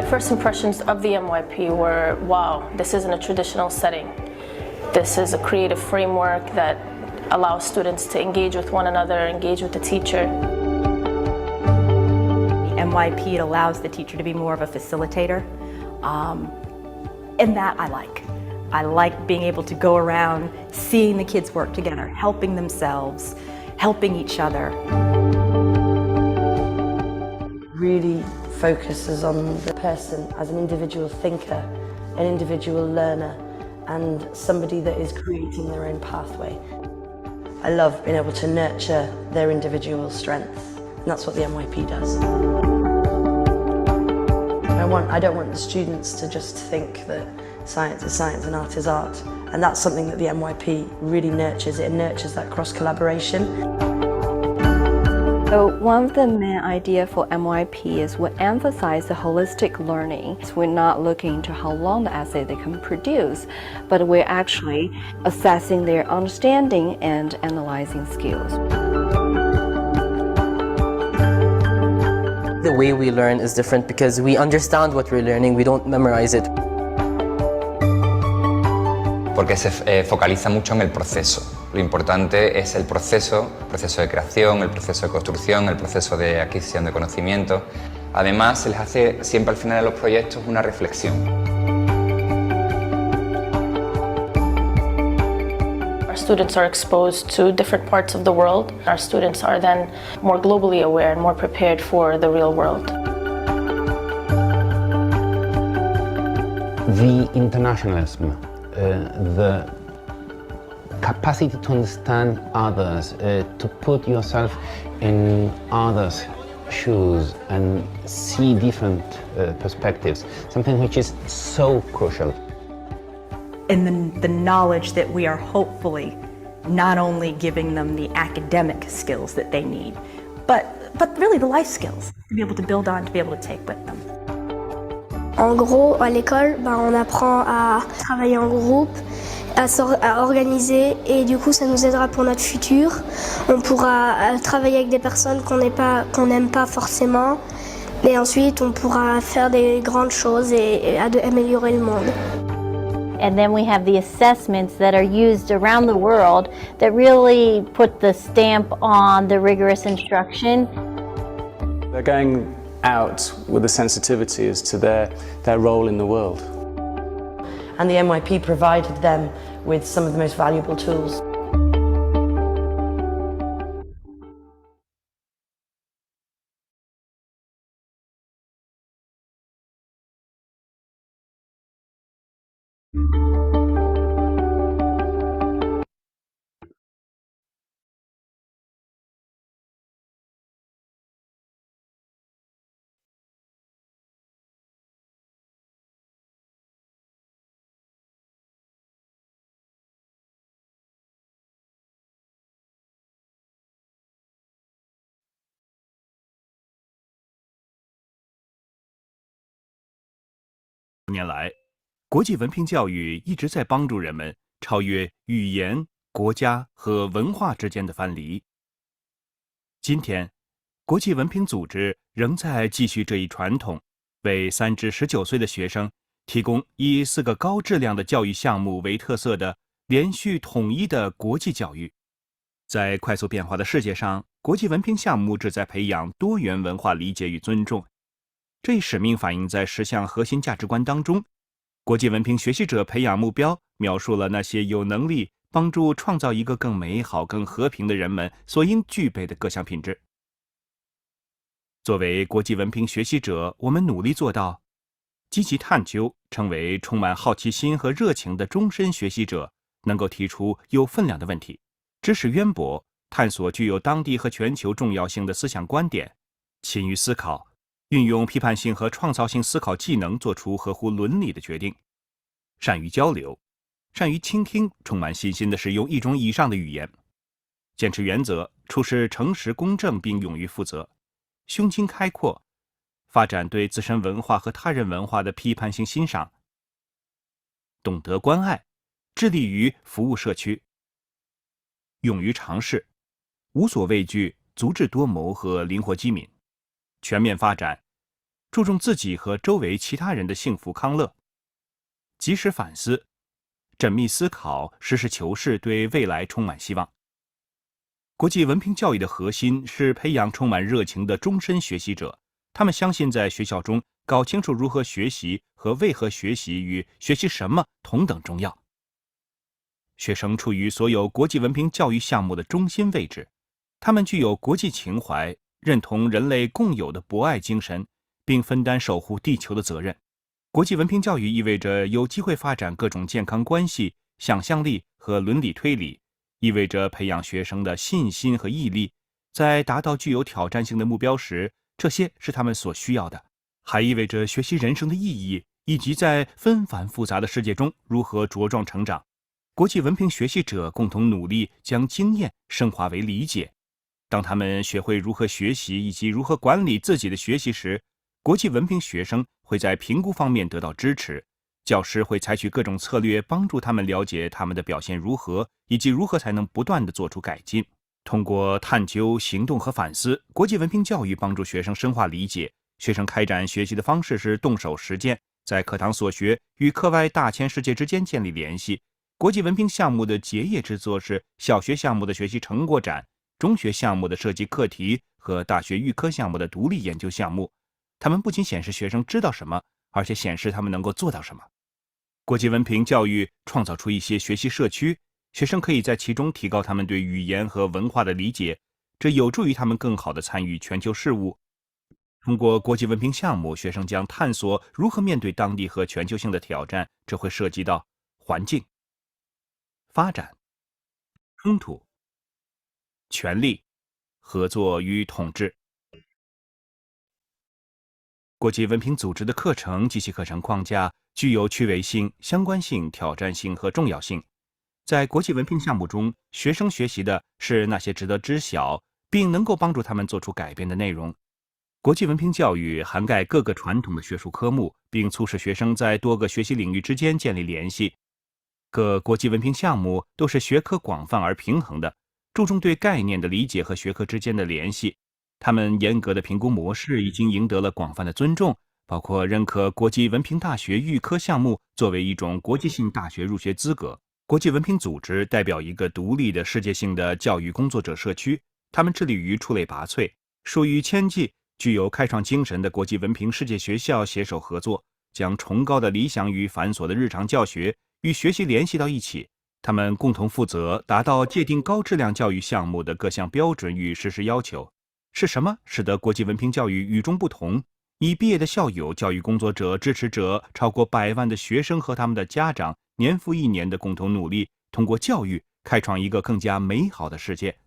My first impressions of the MYP were, wow, this isn't a traditional setting. This is a creative framework that allows students to engage with one another, engage with the teacher. MYP, it allows the teacher to be more of a facilitator, and that I like. I like being able to go around, seeing the kids work together, helping themselves, helping each other. Really focuses on the person as an individual thinker, an individual learner, and somebody that is creating their own pathway. I love being able to nurture their individual strengths, and that's what the MYP does. I don't want the students to just think that science is science and art is art, and that's something that the MYP really nurtures. It nurtures that cross-collaboration. So one of the main ideas for MYP is we emphasize the holistic learning. So we're not looking into how long the essay they can produce, but we're actually assessing their understanding and analyzing skills. The way we learn is different because we understand what we're learning, we don't memorize it. Porque se focaliza mucho en el proceso. Lo importante es el proceso de creación, el proceso de construcción, el proceso de adquisición de conocimiento. Además, se les hace siempre al final de los proyectos una reflexión. Our students are exposed to different parts of the world. Our students are then more globally aware and more prepared for the real world. The internationalism, the capacity to understand others, to put yourself in others' shoes and see different perspectives, something which is so crucial. And the knowledge that we are hopefully not only giving them the academic skills that they need, but really the life skills to be able to build on, to be able to take with them. En gros, à l'école, on apprend à travailler en groupe, à organiser, et du coup ça nous aidera pour notre futur. On pourra travailler avec des personnes qu'on n'aime pas forcément, mais ensuite on pourra faire des grandes choses et améliorer le monde. And then we have the assessments that are used around the world that really put the stamp on the rigorous instruction. They're going out with the sensitivity as to their role in the world. And the MYP provided them with some of the most valuable tools.年来，国际文凭教育一直在帮助人们超越语言、国家和文化之间的藩篱。今天，国际文凭组织仍在继续这一传统，为3至19岁的学生提供以4个高质量的教育项目为特色的连续统一的国际教育。在快速变化的世界上，国际文凭项目旨在培养多元文化理解与尊重。这一使命反映在10项核心价值观当中。国际文凭学习者培养目标描述了那些有能力帮助创造一个更美好、更和平的人们所应具备的各项品质。作为国际文凭学习者，我们努力做到积极探究，成为充满好奇心和热情的终身学习者，能够提出有分量的问题，知识渊博，探索具有当地和全球重要性的思想观点，勤于思考，运用批判性和创造性思考技能做出合乎伦理的决定，善于交流，善于倾听，充满信心地使用1种以上的语言，坚持原则，处事诚实公正并勇于负责，胸襟开阔，发展对自身文化和他人文化的批判性欣赏，懂得关爱，致力于服务社区，勇于尝试，无所畏惧，足智多谋和灵活机敏，全面发展，注重自己和周围其他人的幸福康乐，及时反思，缜密思考，实事求是，对未来充满希望。国际文凭教育的核心是培养充满热情的终身学习者，他们相信在学校中搞清楚如何学习和为何学习与学习什么同等重要。学生处于所有国际文凭教育项目的中心位置，他们具有国际情怀，认同人类共有的博爱精神，并分担守护地球的责任。国际文凭教育意味着有机会发展各种健康关系、想象力和伦理推理，意味着培养学生的信心和毅力，在达到具有挑战性的目标时，这些是他们所需要的。还意味着学习人生的意义，以及在纷繁复杂的世界中如何茁壮成长。国际文凭学习者共同努力将经验升华为理解。当他们学会如何学习以及如何管理自己的学习时，国际文凭学生会在评估方面得到支持，教师会采取各种策略帮助他们了解他们的表现如何，以及如何才能不断地做出改进。通过探究、行动和反思，国际文凭教育帮助学生深化理解。学生开展学习的方式是动手实践，在课堂所学与课外大千世界之间建立联系。国际文凭项目的结业之作是小学项目的学习成果展、中学项目的设计课题和大学预科项目的独立研究项目。他们不仅显示学生知道什么，而且显示他们能够做到什么。国际文凭教育创造出一些学习社区，学生可以在其中提高他们对语言和文化的理解，这有助于他们更好地参与全球事务。通过国际文凭项目，学生将探索如何面对当地和全球性的挑战，这会涉及到环境、发展、冲突、权力、合作与统治。国际文凭组织的课程及其课程框架具有趣味性、相关性、挑战性和重要性。在国际文凭项目中，学生学习的是那些值得知晓并能够帮助他们做出改变的内容。国际文凭教育涵盖各个传统的学术科目，并促使学生在多个学习领域之间建立联系。各国际文凭项目都是学科广泛而平衡的，注重对概念的理解和学科之间的联系。他们严格的评估模式已经赢得了广泛的尊重，包括认可国际文凭大学预科项目作为一种国际性大学入学资格。国际文凭组织代表一个独立的世界性的教育工作者社区，他们致力于出类拔萃，属于千计具有开创精神的国际文凭世界学校携手合作，将崇高的理想与繁琐的日常教学与学习联系到一起。他们共同负责达到界定高质量教育项目的各项标准与实施要求。是什么使得国际文凭教育与众不同？已毕业的校友、教育工作者、支持者，超过100万的学生和他们的家长，年复一年的共同努力，通过教育开创一个更加美好的世界。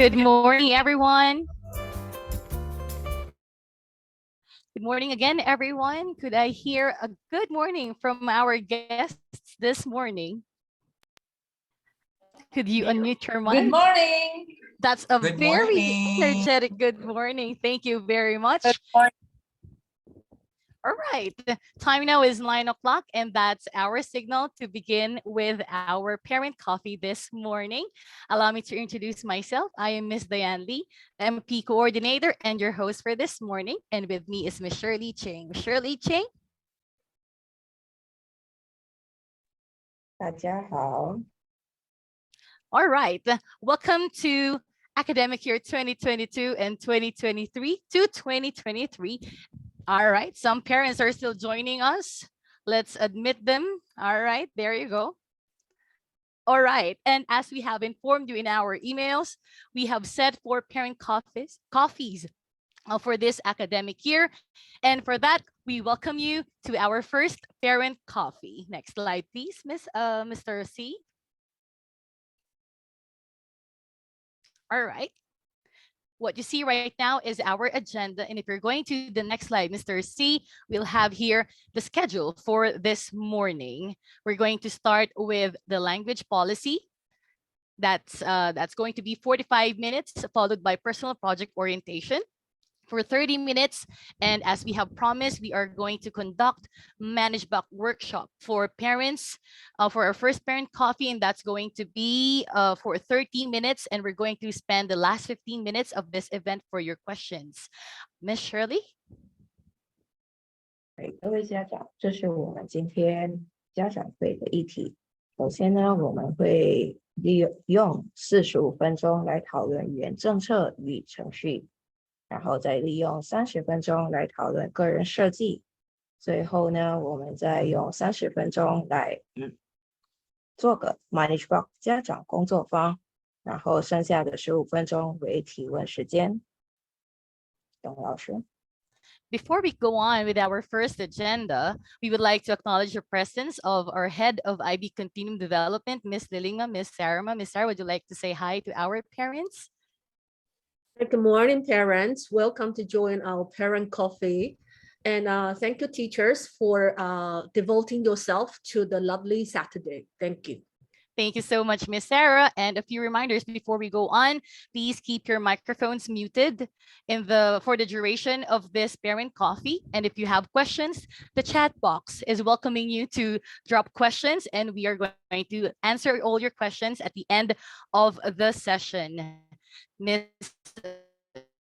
Good morning, everyone. Good morning again, everyone. Could I hear a good morning from our guests this morning? Could you unmute your mic? Good morning. That's a very energetic good morning. Thank you very much. All right, time now is 9 o'clock, and that's our signal to begin with our parent coffee this morning. Allow me to introduce myself. I am Miss Diane Lee, MP coordinator and your host for this morning. And with me is Miss Shirley Ching. Miss Shirley Ching. 大家好。 All right, welcome to academic year 2022 and 2023 to 2023. All right, some parents are still joining us. Let's admit them. All right, there you go. All right, and as we have informed you in our emails, we have set 4 parent coffees for this academic year. And for that, we welcome you to our first parent coffee. Next slide, please, Mr. C. All right. What you see right now is our agenda. And if you're going to the next slide, Mr. C, we'll have here the schedule for this morning. We're going to start with the language policy. That's going to be 45 minutes, followed by personal project orientation for 30 minutes. And as we have promised, we are going to conduct Managebac workshop for parents for our first parent coffee, and that's going to be for 30 minutes. And we're going to spend the last 15 minutes of this event for your questions. Miss Shirley? 各位家长，这是我们今天家长会的议题。首先呢，我们会利用45分钟来讨论语言政策与程序，然后再利用30分钟来讨论个人设计，最后呢，我们再用30分钟来做个 Managebac 家长工作坊，然后剩下的15分钟为提问时间。董老师。 Before we go on with our first agenda, we would like to acknowledge the presence of our head of IB Continuum Development, Ms. Lilingma, Ms. Sarama. Ms. Sarah, would you like to say hi to our parents? Good morning, parents. Welcome to join our parent coffee. And thank you, teachers, for devoting yourself to the lovely Saturday. Thank you. Thank you so much, Ms. Sarah. And a few reminders before we go on, please keep your microphones muted for the duration of this parent coffee. And if you have questions, the chat box is welcoming you to drop questions, and we are going to answer all your questions at the end of the session. Ms.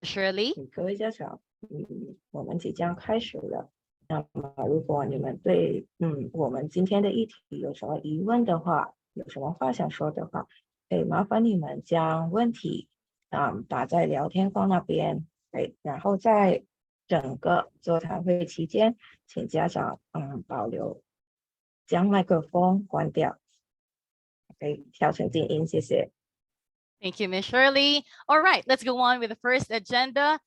Shirley? 各位家长，我们即将开始了。那么，如果你们对我们今天的议题有什么疑问的话，有什么话想说的话，可以麻烦你们将问题打在聊天框那边，然后在整个座谈会期间，请家长保留将麦克风关掉，调成静音，谢谢。 Thank you, Ms. Shirley. All right, let's go on with the first agenda.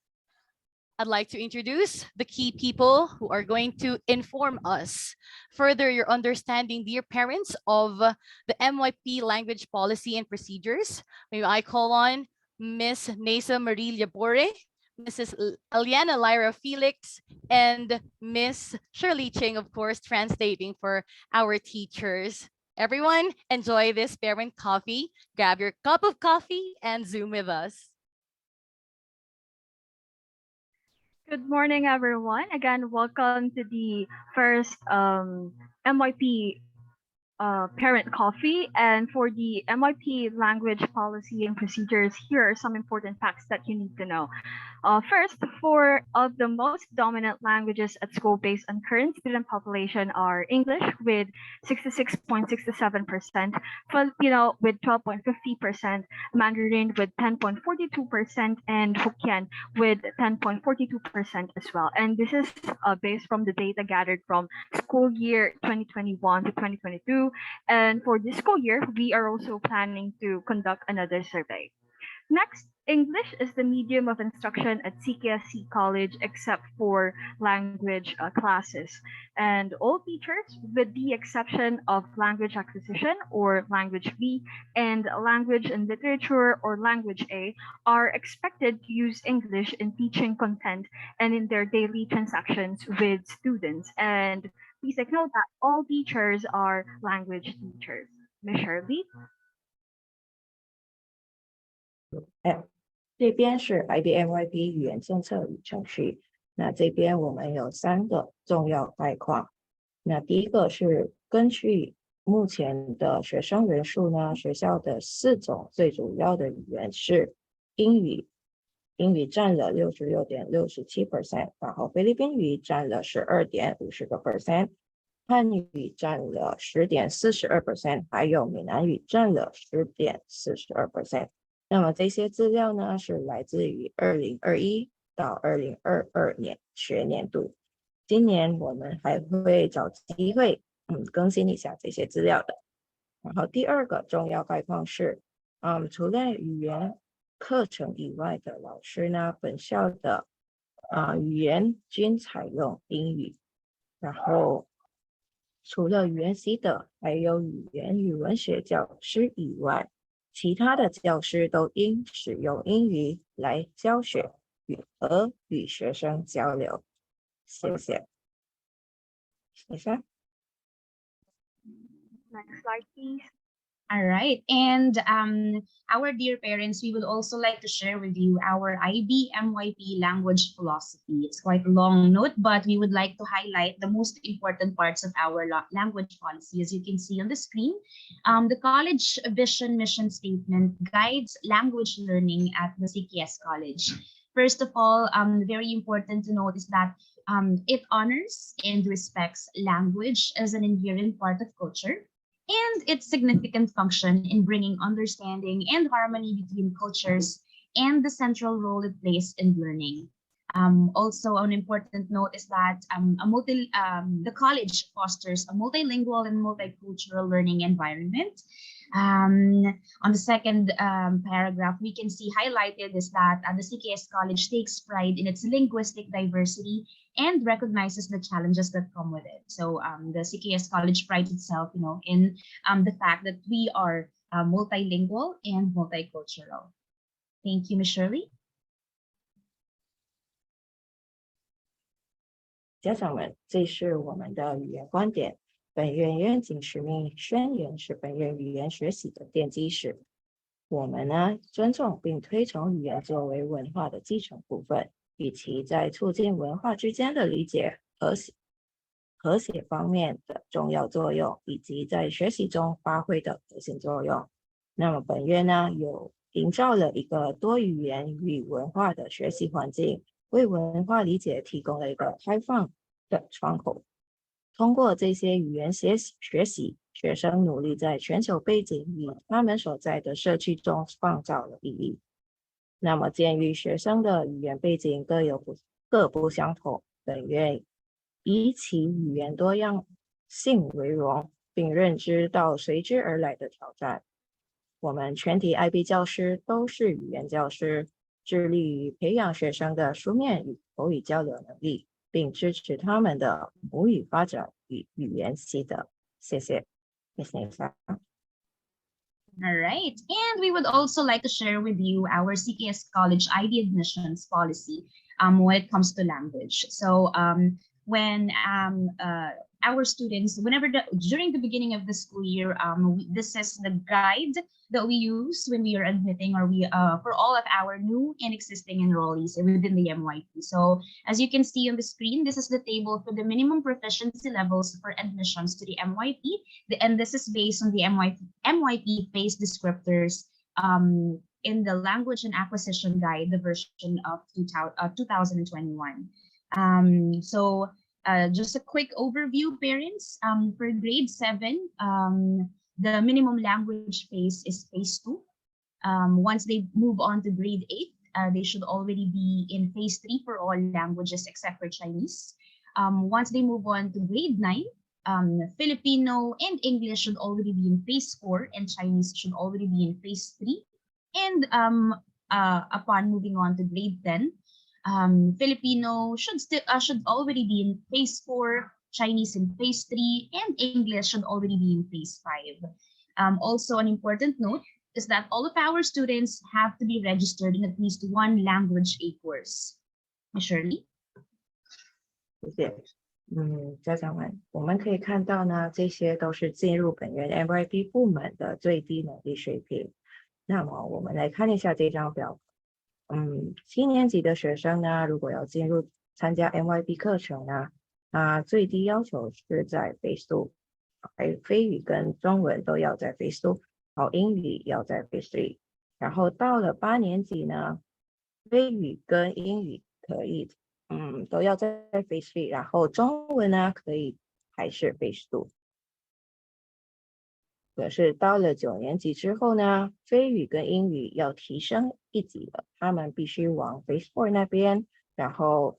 I'd like to introduce the key people who are going to inform us, further your understanding, dear parents, of the MYP language policy and procedures. May I call on Ms. Neysa Llabore, Mrs. Lyra Felix, and Ms. Shirley Ching, of course, translating for our teachers. Everyone, enjoy this parent coffee. Grab your cup of coffee and Zoom with us. Good morning, everyone. Again, welcome to the first MYP parent coffee. And for the MYP language policy and procedures, here are some important facts that you need to know. First, 4 of the most dominant languages at school based on current student population are English with 66.67%, Filipino with 12.50%, Mandarin with 10.42%, and Hokkien with 10.42% as well. And this is based from the data gathered from school year 2021 to 2022. And for this school year, we are also planning to conduct another survey. Next, English is the medium of instruction at CKSC College except for language classes. And all teachers, with the exception of language acquisition or language B and language and literature or language A, are expected to use English in teaching content and in their daily transactions with students. And please take note that all teachers are language teachers. Ms. Shirley? 这边是 IBMYP 语言政策与程序。那这边我们有3个重要概况。那第一个是根据目前的学生人数呢，学校的4种最主要的语言是英语，英语占了 66.67%， 然后菲律宾语占了 12.50%， 汉语占了 10.42%， 还有闽南语占了 10.42%。 那么这些资料呢是来自于2021到2022年学年度。今年我们还会找机会更新一下这些资料的。然后第2个重要概况是除了语言课程以外的老师呢，本校的语言均采用英语。然后除了语言系的还有语言与文学教师以外，其他的教师都应使用英语来教学和与学生交流。谢谢。Neysa? Next slide, please. All right. And our dear parents, we would also like to share with you our IB MYP language philosophy. It's quite a long note, but we would like to highlight the most important parts of our language policy. As you can see on the screen, the college vision mission statement guides language learning at the CKS College. First of all, very important to note is that it honors and respects language as an inherent part of culture and its significant function in bringing understanding and harmony between cultures and the central role it plays in learning. Also, an important note is that the college fosters a multilingual and multicultural learning environment. On the second paragraph, we can see highlighted is that the CKS College takes pride in its linguistic diversity and recognizes the challenges that come with it. So the CKS College prides itself, in the fact that we are multilingual and multicultural. Thank you, Ms. Shirley. 家长们，这是我们的语言观点。本院愿景使命宣言是本院语言学习的奠基石。我们呢，尊重并推崇语言作为文化的基础部分，以其在促进文化之间的理解和谐方面的重要作用，以及在学习中发挥的核心作用。那么本院呢，有营造了一个多语言与文化的学习环境，为文化理解提供了一个开放的窗口。通过这些语言学习，学生努力在全球背景与他们所在的社区中创造了意义。那么鉴于学生的语言背景各不相同，本院以其语言多样性为荣，并认知到随之而来的挑战。我们全体 IB 教师都是语言教师，致力于培养学生的书面与口语交流能力，并支持他们的母语发展与语言习得。谢谢 Ms. Neysa. All right. And we would also like to share with you our CKS College IB admissions policy when it comes to language. So when our students, during the beginning of the school year, this is the guide that we use when we are admitting for all of our new and existing enrollees within the MYP. So as you can see on the screen, this is the table for the minimum proficiency levels for admissions to the MYP. And this is based on the MYP phase descriptors in the Language and Acquisition Guide, the version of 2021. Just a quick overview, parents. For grade 7, the minimum language phase is phase 2. Once they move on to grade 8, they should already be in phase 3 for all languages except for Chinese. Once they move on to grade 9, Filipino and English should already be in phase 4, and Chinese should already be in phase 3. And upon moving on to grade 10, Filipino should already be in phase 4, Chinese in phase 3, and English should already be in phase 5. Also, an important note is that all of our students have to be registered in at least one language A course. Ms. Shirley? 谢谢。家长们，我们可以看到呢，这些都是进入本院 MYP 部门的最低能力水平。那么我们来看一下这张表。7年级的学生呢，如果要进入参加 MYP 课程呢，那最低要求是在 Phase 2，非语跟中文都要在 Phase 2，好，英语要在 Phase 3。然后到了8年级呢，非语跟英语可以，都要在 Phase 3，然后中文呢可以还是 Phase 2。可是到了9年级之后呢，非语跟英语要提升一级了，他们必须往 Phase 4那边，然后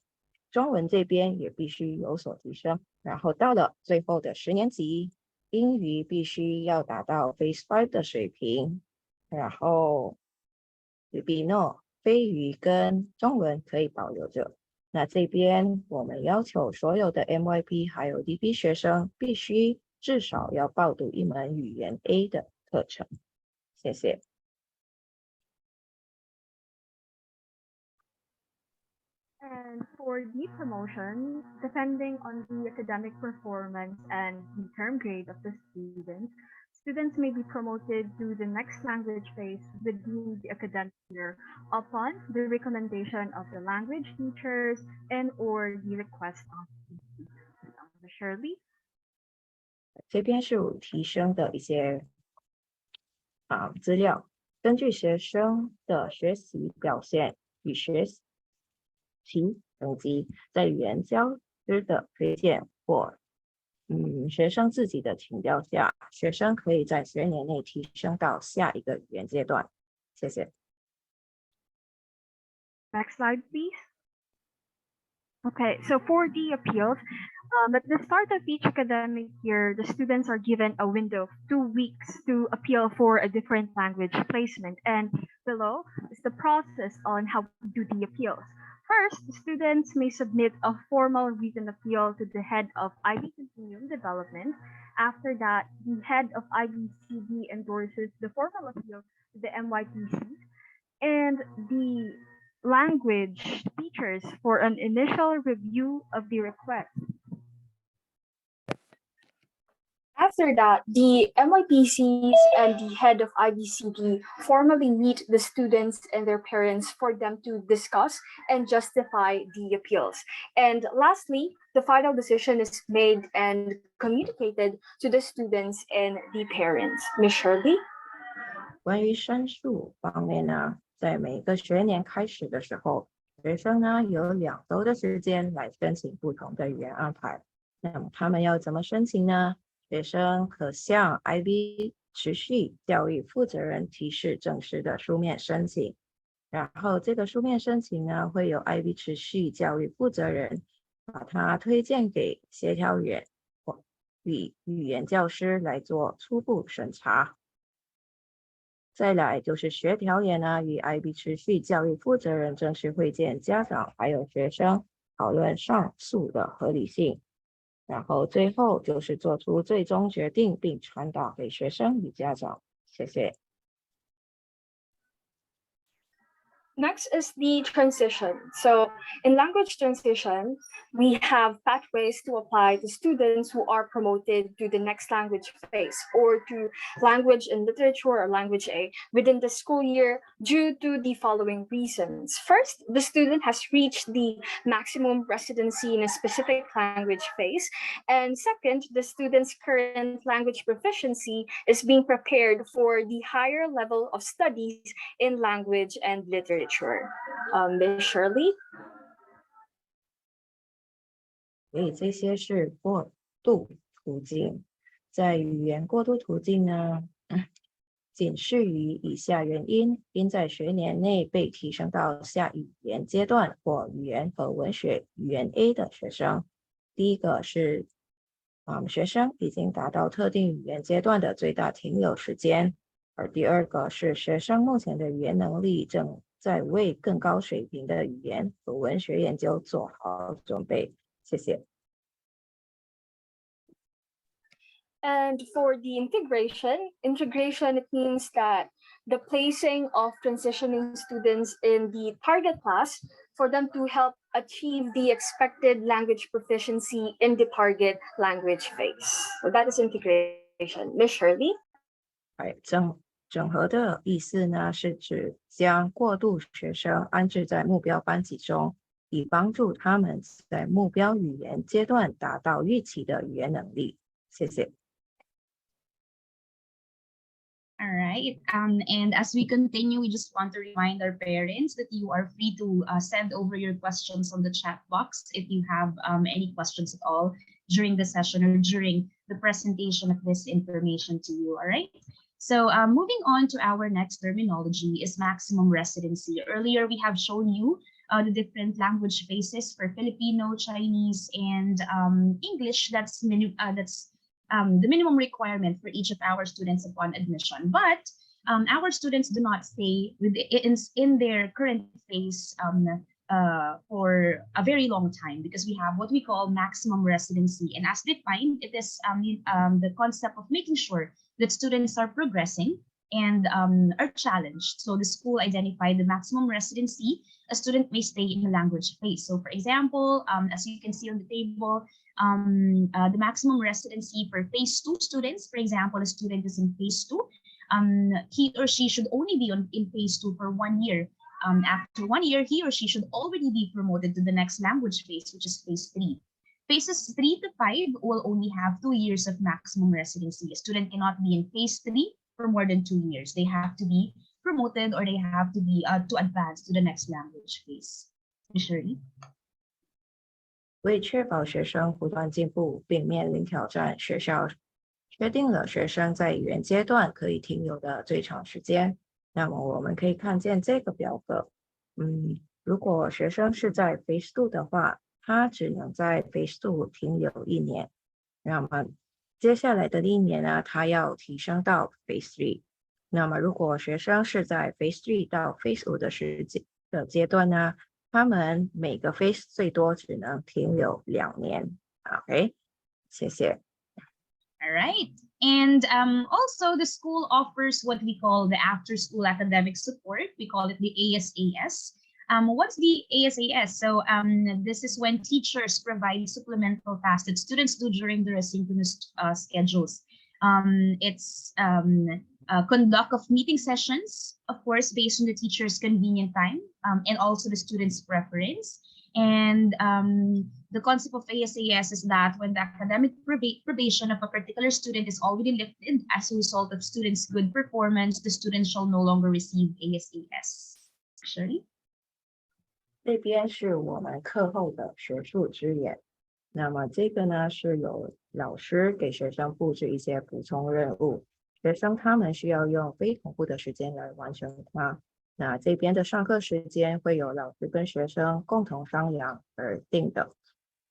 中文这边也必须有所提升。然后到了最后的10年级，英语必须要达到 Phase 5的水平，然后比诺非语跟中文可以保留着。那这边我们要求所有的 MYP 还有 DP 学生必须至少要报读一门语言 A 的课程。谢谢。And for the promotion, depending on the academic performance and the term grade of the students, students may be promoted to the next language phase within the academic year upon the recommendation of the language teachers and or the request of Shirley. 这边是有提升的一些资料，根据学生的学习表现与学习成绩，在语言教师的推荐或学生自己的请教下，学生可以在学年内提升到下一个语言阶段。谢谢。Next slide, please. Okay, so for the appeals, at the start of each academic year, the students are given a window of 2 weeks to appeal for a different language placement. And below is the process on how to do the appeals. First, the students may submit a formal written appeal to the head of IB Continuum Development. After that, the head of IBCD endorses the formal appeal to the MYPC, and the language teachers for an initial review of the request. After that, the MYPCs and the head of IBCD formally meet the students and their parents for them to discuss and justify the appeals. And lastly, the final decision is made and communicated to the students and the parents. Ms. Shirley? 关于申诉方面呢，在每个学年开始的时候，学生呢有2周的时间来申请不同的语言安排。那么他们要怎么申请呢？学生可向 IB 持续教育负责人提示正式的书面申请，然后这个书面申请呢，会由 IB 持续教育负责人把它推荐给协调员与语言教师来做初步审查。再来就是协调员呢，与 IB 持续教育负责人正式会见家长还有学生，讨论上诉的合理性。然后最后就是做出最终决定，并传达给学生与家长。谢谢。Next is the transition. So in language transition, we have pathways to apply to students who are promoted to the next language phase or to language and literature or language A within the school year due to the following reasons. First, the student has reached the maximum residency in a specific language phase. And second, the student's current language proficiency is being prepared for the higher level of studies in language and literature. Ms. Shirley? 所以这些是过渡途径。在语言过渡途径呢，仅适于以下原因应在学年内被提升到下语言阶段或语言和文学语言 A 的学生。第一个是学生已经达到特定语言阶段的最大停留时间，而第二个是学生目前的语言能力正在为更高水平的语言和文学研究做好准备。谢谢。And for the integration, it means that the placing of transitioning students in the target class for them to help achieve the expected language proficiency in the target language phase. So that is integration. Ms. Shirley? 整合的意思呢，是指将过渡学生安置在目标班级中，以帮助他们在目标语言阶段达到预期的语言能力。谢谢。All right. And as we continue, we just want to remind our parents that you are free to send over your questions on the chat box if you have any questions at all during the session or during the presentation of this information to you. All right. So moving on to our next terminology is maximum residency. Earlier, we have shown you the different language phases for Filipino, Chinese, and English. That's the minimum requirement for each of our students upon admission. But our students do not stay in their current phase for a very long time because we have what we call maximum residency. And as defined, it is the concept of making sure that students are progressing and are challenged. So the school identified the maximum residency a student may stay in the language phase. So for example, as you can see on the table, the maximum residency for phase 2 students, for example, a student is in phase 2, he or she should only be in phase 2 for 1 year. After 1 year, he or she should already be promoted to the next language phase, which is phase 3. Phases 3 to 5 will only have 2 years of maximum residency. A student cannot be in phase 3 for more than 2 years. They have to be promoted or they have to be to advance to the next language phase. Shirley? 为确保学生不断进步并面临挑战，学校确定了学生在语言阶段可以停留的最长时间。那么我们可以看见这个表格，如果学生是在 Phase 2的话，他只能在 Phase 2停留1年。那么接下来的1年呢，他要提升到 Phase 3。那么如果学生是在 Phase 3到 Phase 5的阶段呢，他们每个 phase 最多只能停留2年。OK， 谢谢。All right. And also the school offers what we call the after-school academic support. We call it the ASAS. What's the ASAS? So this is when teachers provide supplemental tasks that students do during their asynchronous schedules. It's conduct of meeting sessions, of course, based on the teacher's convenient time and also the student's preference. And the concept of ASAS is that when the academic probation of a particular student is already lifted as a result of students' good performance, the student shall no longer receive ASAS. Shirley? 这边是我们课后的学术支援。那么这个呢，是有老师给学生布置一些补充任务，学生他们需要用非同步的时间来完成它。那这边的上课时间会有老师跟学生共同商量而定的。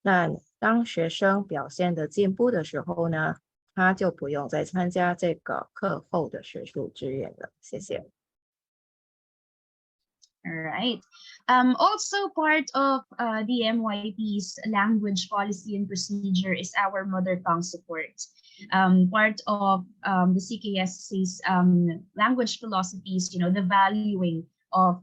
那当学生表现的进步的时候呢，他就不用再参加这个课后的学术支援了。谢谢。All right. Also part of the MYP's language policy and procedure is our mother tongue support. Part of the CKSC's language philosophies, the valuing of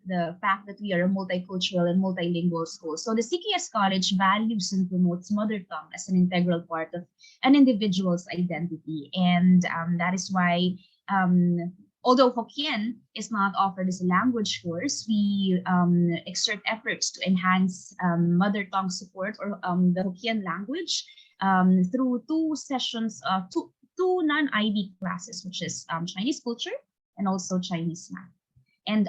the fact that we are a multicultural and multilingual school. So the CKS College values and promotes mother tongue as an integral part of an individual's identity. And that is why although Hokkien is not offered as a language course, we exert efforts to enhance mother tongue support or the Hokkien language through 2 sessions, two non-IB classes, which is Chinese culture and also Chinese math. And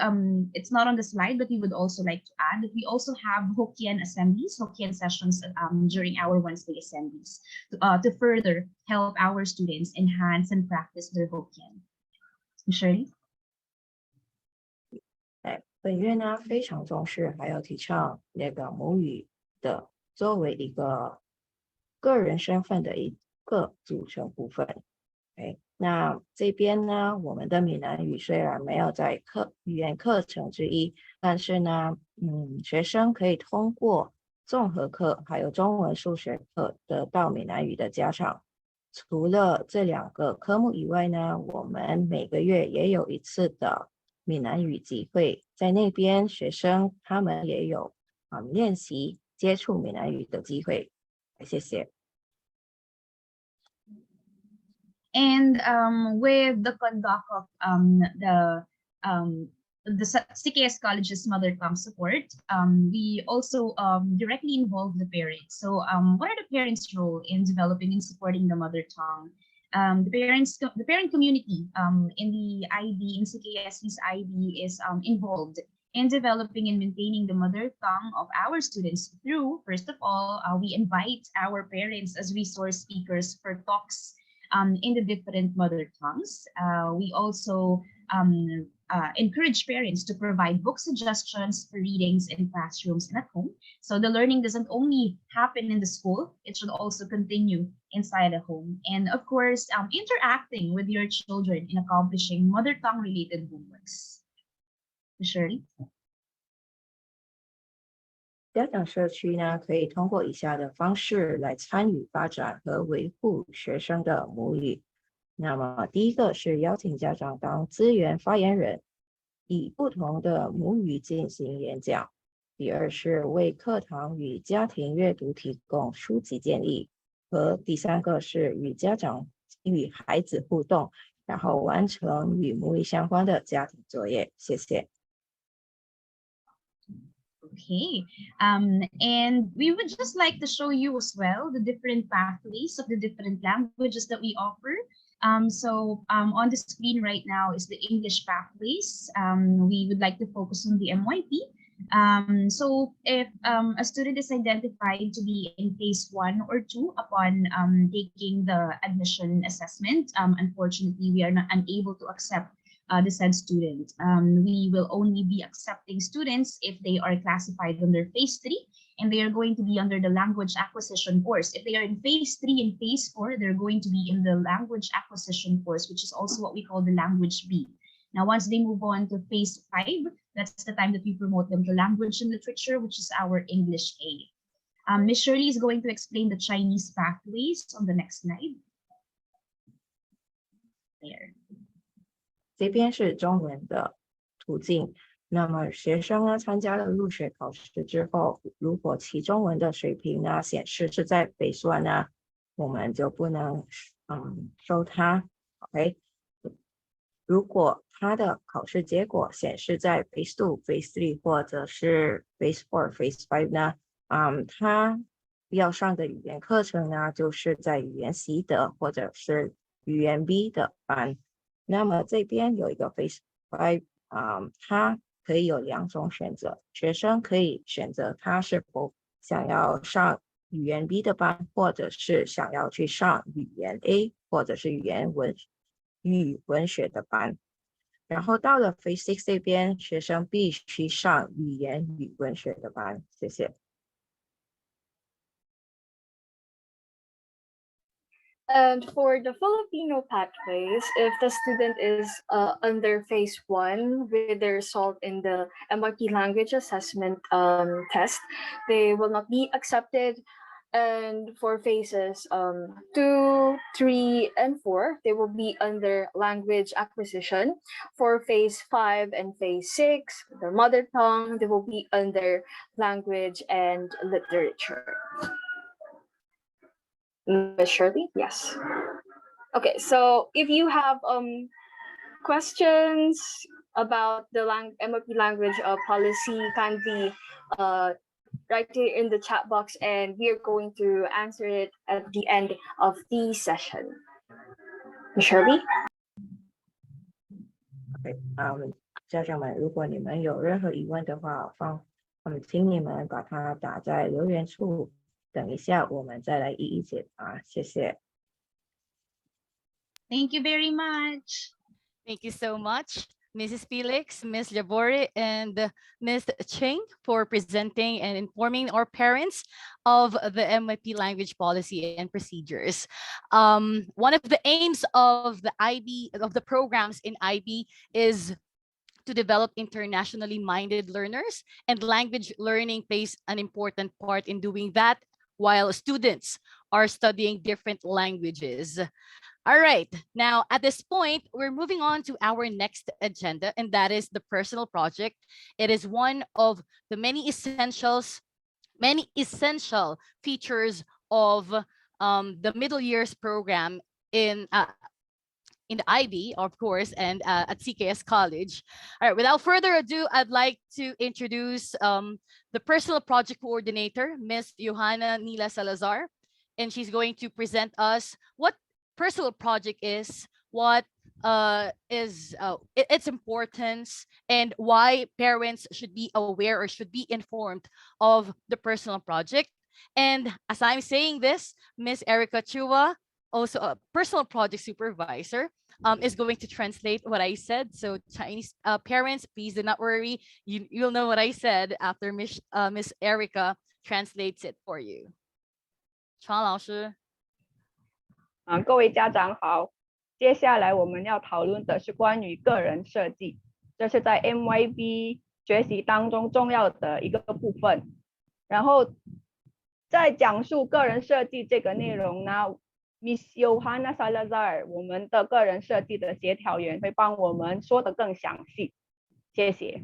it's not on the slide, but we would also like to add that we also have Hokkien assemblies, Hokkien sessions during our Wednesday assemblies to further help our students enhance and practice their Hokkien. Shirley? 本月呢非常重视，还要提倡那个母语的作为一个个人身份的一个组成部分。那这边呢，我们的闽南语虽然没有在语言课程之一，但是呢，学生可以通过综合课还有中文数学课得到闽南语的加强。除了这2个科目以外呢，我们每个月也有1次的闽南语集会，在那边学生他们也有练习接触闽南语的机会。谢谢。And with the conduct of the the CKS College's mother tongue support, we also directly involve the parents. So what are the parents' role in developing and supporting the mother tongue? The parent community in the IB, in CKS's IB is involved in developing and maintaining the mother tongue of our students through, first of all, we invite our parents as resource speakers for talks in the different mother tongues. We also encourage parents to provide book suggestions for readings in classrooms and at home. So the learning doesn't only happen in the school, it should also continue inside the home. And of course, interacting with your children in accomplishing mother tongue related homeworks. Shirley? 家长社区呢，可以通过以下的方式来参与发展和维护学生的母语。那么，第一个是邀请家长当资源发言人，以不同的母语进行演讲。第二是为课堂与家庭阅读提供书籍建议，和第三个是与家长与孩子互动，然后完成与母语相关的家庭作业。谢谢。 Okay, and we would just like to show you as well the different pathways of the different languages that we offer. So on the screen right now is the English pathways. We would like to focus on the MYP. So if a student is identified to be in phase 1 or 2 upon taking the admission assessment, unfortunately, we are not unable to accept the said student. We will only be accepting students if they are classified under phase 3 and they are going to be under the language acquisition course. If they are in phase 3 and phase 4, they're going to be in the language acquisition course, which is also what we call the language B. Now, once they move on to phase 5, that's the time that we promote them to language and literature, which is our English A. Ms. Shirley is going to explain the Chinese pathways on the next slide. There. 这边是中文的途径。那么学生呢参加了入学考试之后，如果其中文的水平呢显示是在phase 1呢，我们就不能收他。OK， 如果他的考试结果显示在phase 2、phase 3或者是phase 4、phase 5呢，他要上的语言课程呢就是在语言 C 的或者是语言 B 的班。那么这边有一个 phase 5，它可以有2种选择，学生可以选择他是否想要上语言 B 的班，或者是想要去上语言 A 或者是语文学的班。然后到了 phase 6这边，学生必须上语言与文学的班。谢谢。And for the Filipino pathways, if the student is under phase 1 with the result in the MYP language assessment test, they will not be accepted. And for phases 2, 3, and 4, they will be under language acquisition. For phase 5 and phase 6, their mother tongue, they will be under language and literature. Ms. Shirley? Yes. Okay, so if you have questions about the MOP language policy, kindly write it in the chat box and we are going to answer it at the end of the session. Ms. Shirley? Okay, 家长们，如果你们有任何疑问的话，请你们把它打在留言处。等一下，我们再来一一解答。谢谢。Thank you very much. Thank you so much, Mrs. Felix, Ms. Llabore, and Ms. Ching for presenting and informing our parents of the MYP language policy and procedures. One of the aims of the IB, of the programs in IB, is to develop internationally minded learners, and language learning plays an important part in doing that while students are studying different languages. All right, now at this point, we're moving on to our next agenda, and that is the personal project. It is one of the many essential features of the middle years program in in the IB, of course, and at CKS College. All right, without further ado, I'd like to introduce the personal project coordinator, Ms. Johanna Salazar, and she's going to present us what personal project is, what its importance, and why parents should be aware or should be informed of the personal project. And as I'm saying this, Ms. Erica Chua, also a personal project supervisor, is going to translate what I said. So Chinese parents, please do not worry. You'll know what I said after Miss Erica translates it for you. 常老师。各位家长好，接下来我们要讨论的是关于个人设计，这是在 MYP 学习当中重要的一个部分。然后在讲述个人设计这个内容呢， Miss Johanna Salazar 我们的个人设计的协调员会帮我们说得更详细，谢谢。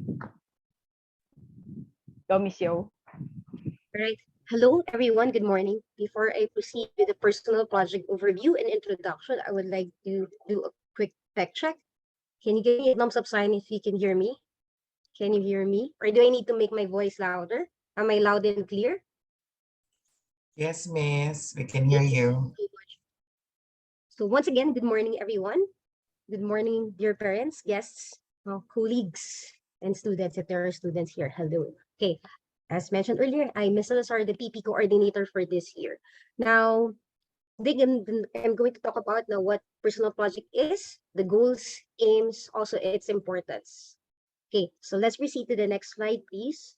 有 Miss Yo。 Alright, hello everyone, good morning. Before I proceed with the personal project overview and introduction, I would like to do a quick fact check. Can you give me a thumbs up sign if you can hear me? Can you hear me? Or do I need to make my voice louder? Am I loud and clear? Yes, Miss, we can hear you. So once again, good morning, everyone. Good morning, dear parents, guests, colleagues, and students, if there are students here. Hello. Okay, as mentioned earlier, I'm Ms. Salazar, the PP coordinator for this year. Now, I'm going to talk about now what personal project is, the goals, aims, also its importance. Okay, so let's proceed to the next slide, please.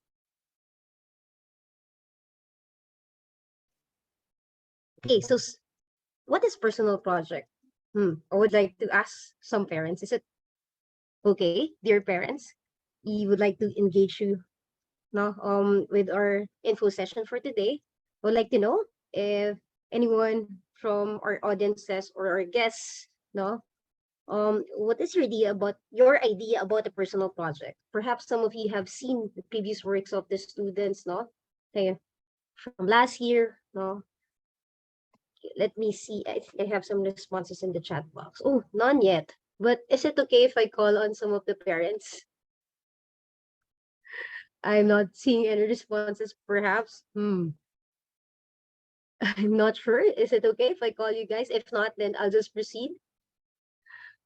Okay, so what is personal project? I would like to ask some parents, is it okay, dear parents, you would like to engage you with our info session for today? I would like to know if anyone from our audiences or our guests, what is your idea about a personal project? Perhaps some of you have seen the previous works of the students, okay, from last year, Let me see. I think I have some responses in the chat box. Oh, none yet. But is it okay if I call on some of the parents? I'm not seeing any responses, perhaps. I'm not sure. Is it okay if I call you guys? If not, then I'll just proceed.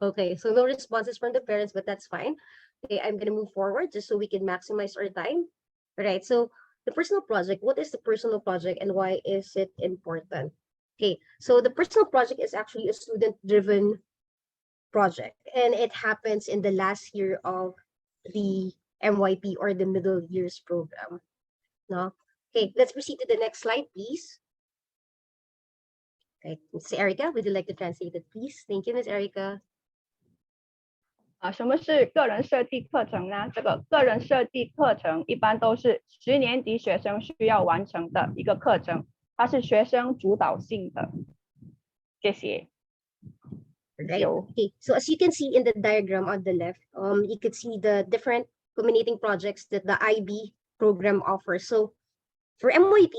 Okay, so no responses from the parents, but that's fine. Okay, I'm going to move forward just so we can maximize our time. All right, so the personal project. What is the personal project and why is it important? Okay, so the personal project is actually a student-driven project, and it happens in the last year of the MYP or the middle years program. Okay, let's proceed to the next slide, please. Okay, Ms. Erica, would you like to translate it, please? Thank you, Ms. Erica. 什么是个人设计课程呢？这个个人设计课程一般都是10年级学生需要完成的一个课程。它是学生主导性的，谢谢。Right. Okay. So as you can see in the diagram on the left, you could see the different culminating projects that the IB program offers. So for MYP,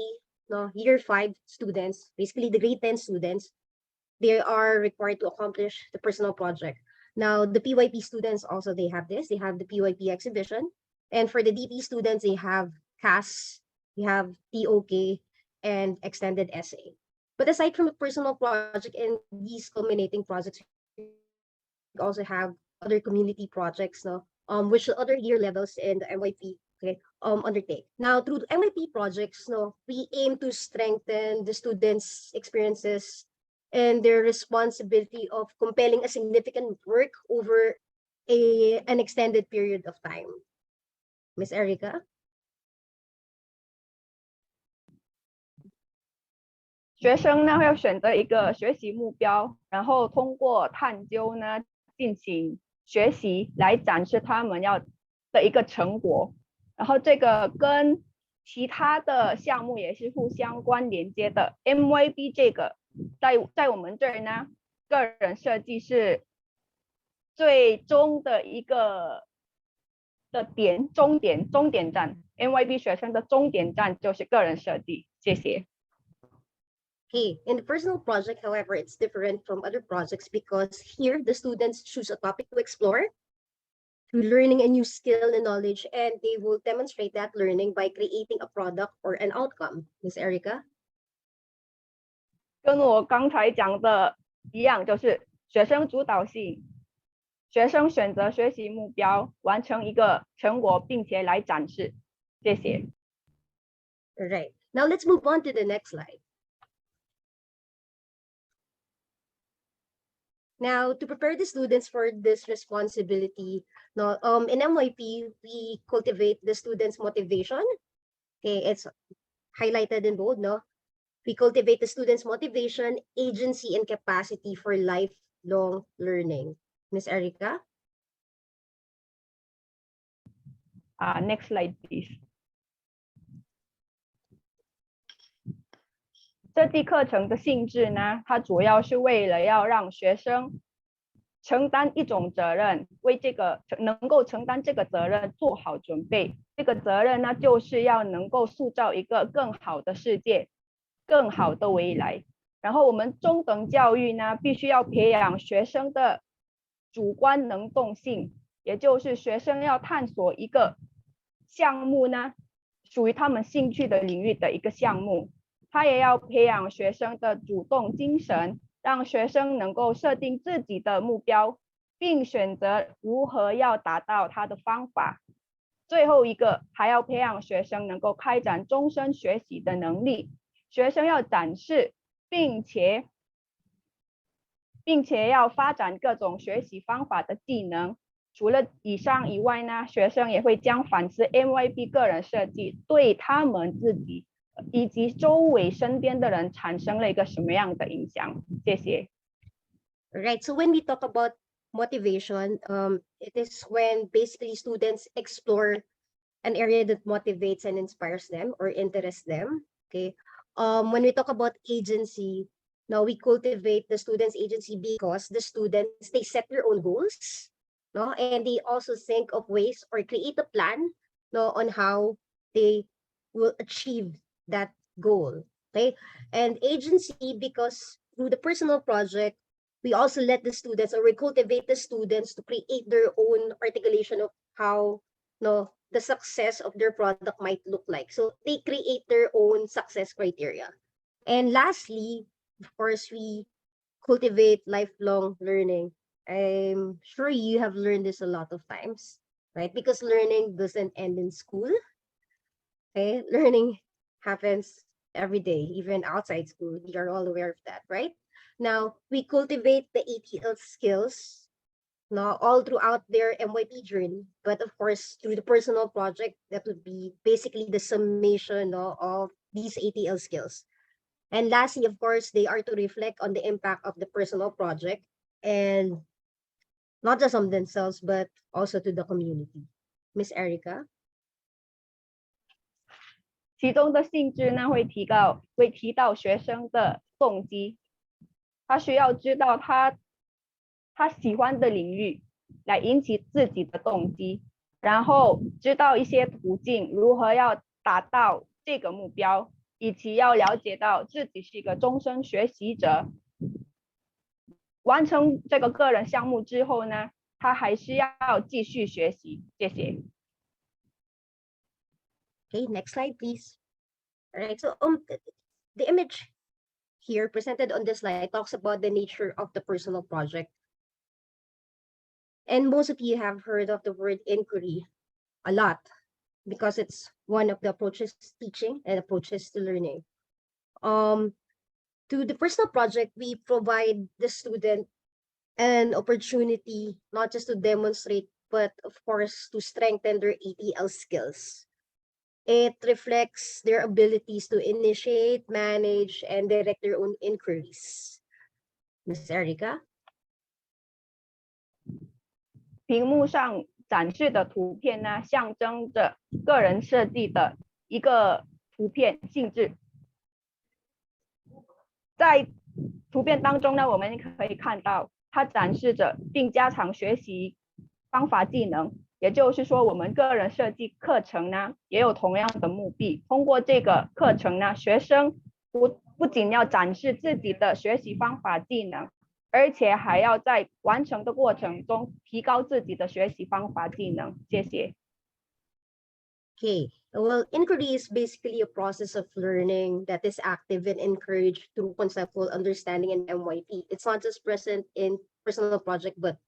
year 5 students, basically the grade 10 students, they are required to accomplish the personal project. Now the PYP students also, they have this. They have the PYP exhibition, and for the DP students, they have CAS, they have TOK, and extended essay. But aside from the personal project and these culminating projects, we also have other community projects, which other year levels in the MYP undertake. Now, through the MYP projects, we aim to strengthen the students' experiences and their responsibility of compelling a significant work over an extended period of time. Ms. Erica? 学生呢会选择一个学习目标，然后通过探究呢进行学习来展示他们要的一个成果，然后这个跟其他的项目也是互相关连接的。MYP 这个在我们这儿呢，个人设计是最终的一个终点站。MYP 学生的终点站就是个人设计。谢谢。Okay, in the personal project, however, it's different from other projects because here the students choose a topic to explore through learning a new skill and knowledge, and they will demonstrate that learning by creating a product or an outcome. Ms. Erica? 跟我刚才讲的一样，就是学生主导性，学生选择学习目标，完成一个成果，并且来展示。谢谢。All right. Now let's move on to the next slide. Now, to prepare the students for this responsibility, no, in MYP, we cultivate the students' motivation. Okay, it's highlighted in bold, no? We cultivate the students' motivation, agency, and capacity for lifelong learning. Ms. Erica? Next slide, please. 这地课程的性质呢，它主要是为了要让学生承担一种责任，为这个能够承担这个责任做好准备。这个责任呢，就是要能够塑造一个更好的世界，更好的未来。然后我们中等教育呢，必须要培养学生的主观能动性，也就是学生要探索一个项目呢，属于他们兴趣的领域的一个项目。他也要培养学生的主动精神，让学生能够设定自己的目标，并选择如何要达到他的方法。最后一个，还要培养学生能够开展终身学习的能力。学生要展示，并且要发展各种学习方法的技能。除了以上以外呢，学生也会将反思 MYP 个人设计对他们自己以及周围身边的人产生了一个什么样的影响？谢谢。Right. So when we talk about motivation, it is when basically students explore an area that motivates and inspires them or interests them. Okay. When we talk about agency, now we cultivate the students' agency because the students, they set their own goals, no, and they also think of ways or create a plan, no, on how they will achieve that goal. Okay. And agency because through the personal project, we also let the students or we cultivate the students to create their own articulation of how, no, the success of their product might look like. So they create their own success criteria. And lastly, of course, we cultivate lifelong learning. I'm sure you have learned this a lot of times, right? Because learning doesn't end in school. Okay, learning happens every day, even outside school. We are all aware of that, right? Now, we cultivate the ATL skills, no, all throughout their MYP journey. But of course, through the personal project, that would be basically the summation, no, of these ATL skills. And lastly, of course, they are to reflect on the impact of the personal project and not just on themselves, but also to the community. Miss Erica? 其中的性质呢，会提到学生的动机，他需要知道他喜欢的领域，来引起自己的动机，然后知道一些途径，如何要达到这个目标，以及要了解到自己是一个终身学习者。完成这个个人项目之后呢，他还是要继续学习。谢谢。Okay, next slide, please. All right, so the image here presented on this slide talks about the nature of the personal project. And most of you have heard of the word inquiry a lot because it's one of the approaches to teaching and approaches to learning. To the personal project, we provide the student an opportunity not just to demonstrate, but of course to strengthen their ATL skills. It reflects their abilities to initiate, manage, and direct their own inquiries. Ms. Erica? 屏幕上展示的图片呢，象征着个人设计的一个图片性质。在图片当中呢，我们可以看到它展示着并加强学习方法技能，也就是说，我们个人设计课程呢，也有同样的目的。通过这个课程呢，学生不仅要展示自己的学习方法技能，而且还要在完成的过程中提高自己的学习方法技能。谢谢。Okay, well, inquiry is basically a process of learning that is active and encouraged through conceptual understanding in MYP. It's not just present in personal project, but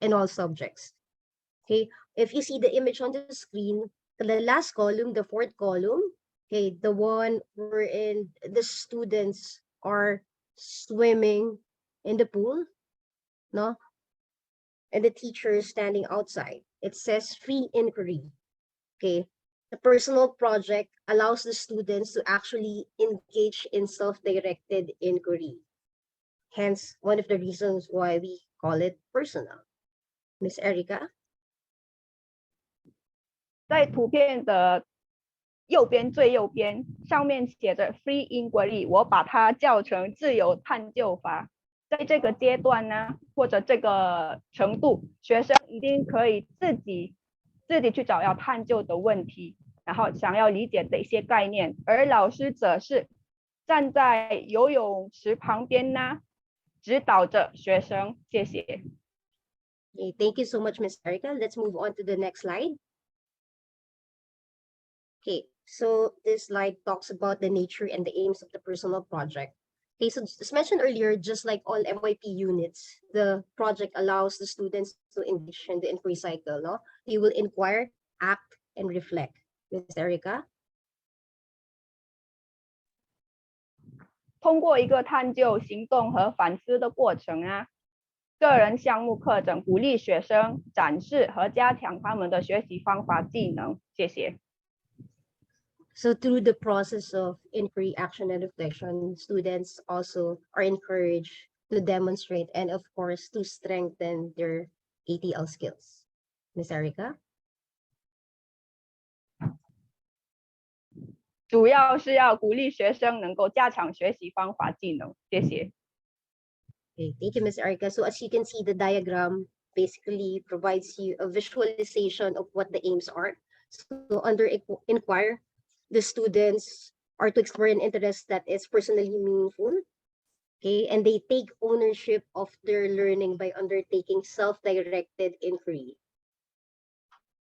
in all subjects. Okay, if you see the image on the screen, the last column, the fourth column, okay, the one wherein the students are swimming in the pool, no? And the teacher is standing outside. It says free inquiry. Okay, the personal project allows the students to actually engage in self-directed inquiry. Hence, one of the reasons why we call it personal. Miss Erica? 在图片的右边最右边上面写着 free inquiry， 我把它叫成自由探究法。在这个阶段呢，或者这个程度，学生一定可以自己去找要探究的问题，然后想要理解的一些概念，而老师则是站在游泳池旁边呢，指导着学生。谢谢。Okay, thank you so much, Miss Erica. Let's move on to the next slide. Okay, so this slide talks about the nature and the aims of the personal project. Okay, so as mentioned earlier, just like all MYP units, the project allows the students to engage in the inquiry cycle. No? They will inquire, act, and reflect. Miss Erica? 通过一个探究、行动和反思的过程啊，个人项目课程鼓励学生展示和加强他们的学习方法技能。谢谢。So through the process of inquiry, action, and reflection, students also are encouraged to demonstrate and, of course, to strengthen their ATL skills. Miss Erica? 主要是要鼓励学生能够加强学习方法技能。谢谢。Okay, thank you, Miss Erica. So as you can see, the diagram basically provides you a visualization of what the aims are. So under inquire, the students are to explore an interest that is personally meaningful, okay, and they take ownership of their learning by undertaking self-directed inquiry.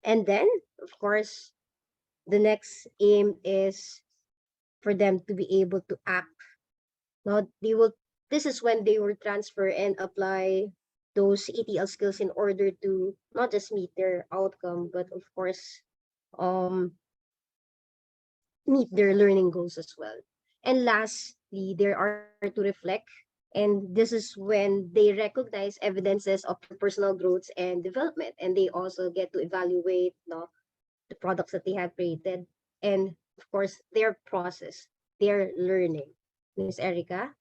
And then, of course, the next aim is for them to be able to act. Now, this is when they will transfer and apply those ATL skills in order to not just meet their outcome, but of course, meet their learning goals as well. And lastly, they are to reflect, and this is when they recognize evidences of personal growth and development, and they also get to evaluate the products that they have created, and of course, their process, their learning. Miss Erica?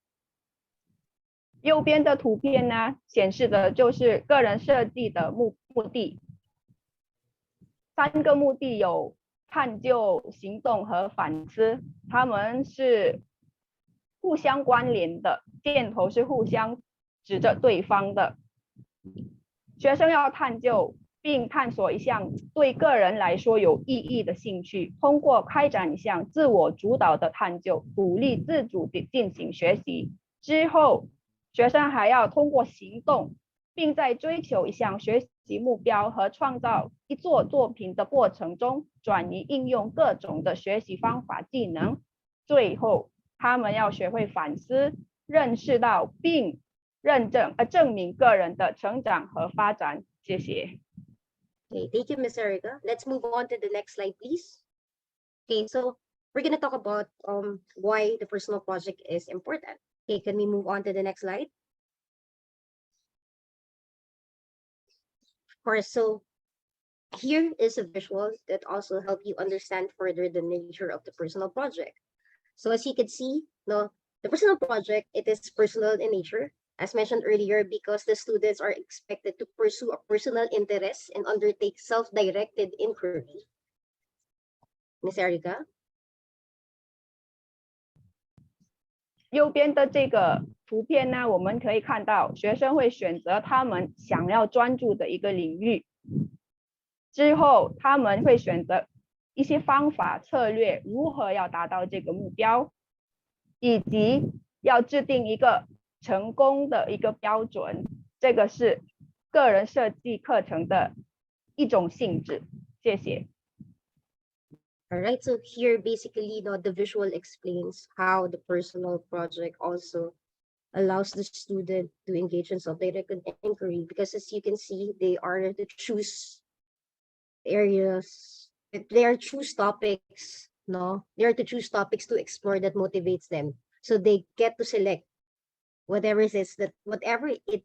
右边的图片呢，显示的就是个人设计的目的。3个目的有探究、行动和反思，它们是互相关联的，箭头是互相指着对方的。学生要探究并探索一项对个人来说有意义的兴趣，通过开展一项自我主导的探究，鼓励自主地进行学习。之后，学生还要通过行动，并在追求一项学习目标和创造一作作品的过程中，转移应用各种的学习方法技能。最后，他们要学会反思，认识到并证明个人的成长和发展。谢谢。Okay, thank you, Ms. Erica. Let's move on to the next slide, please. Okay, so we're going to talk about why the personal project is important. Okay, can we move on to the next slide? Of course, so here is a visual that also help you understand further the nature of the personal project. So as you can see, the personal project, it is personal in nature, as mentioned earlier, because the students are expected to pursue a personal interest and undertake self-directed inquiry. Ms. Erica? 右边的这个图片呢，我们可以看到学生会选择他们想要专注的一个领域，之后他们会选择一些方法策略，如何要达到这个目标。以及要制定一个成功的一个标准，这个是个人设计课程的一种性质。谢谢。All right, so here basically the visual explains how the personal project also allows the student to engage in self-directed inquiry, because as you can see, they are to choose areas, they are choose topics, they are to choose topics to explore that motivates them. So they get to select whatever it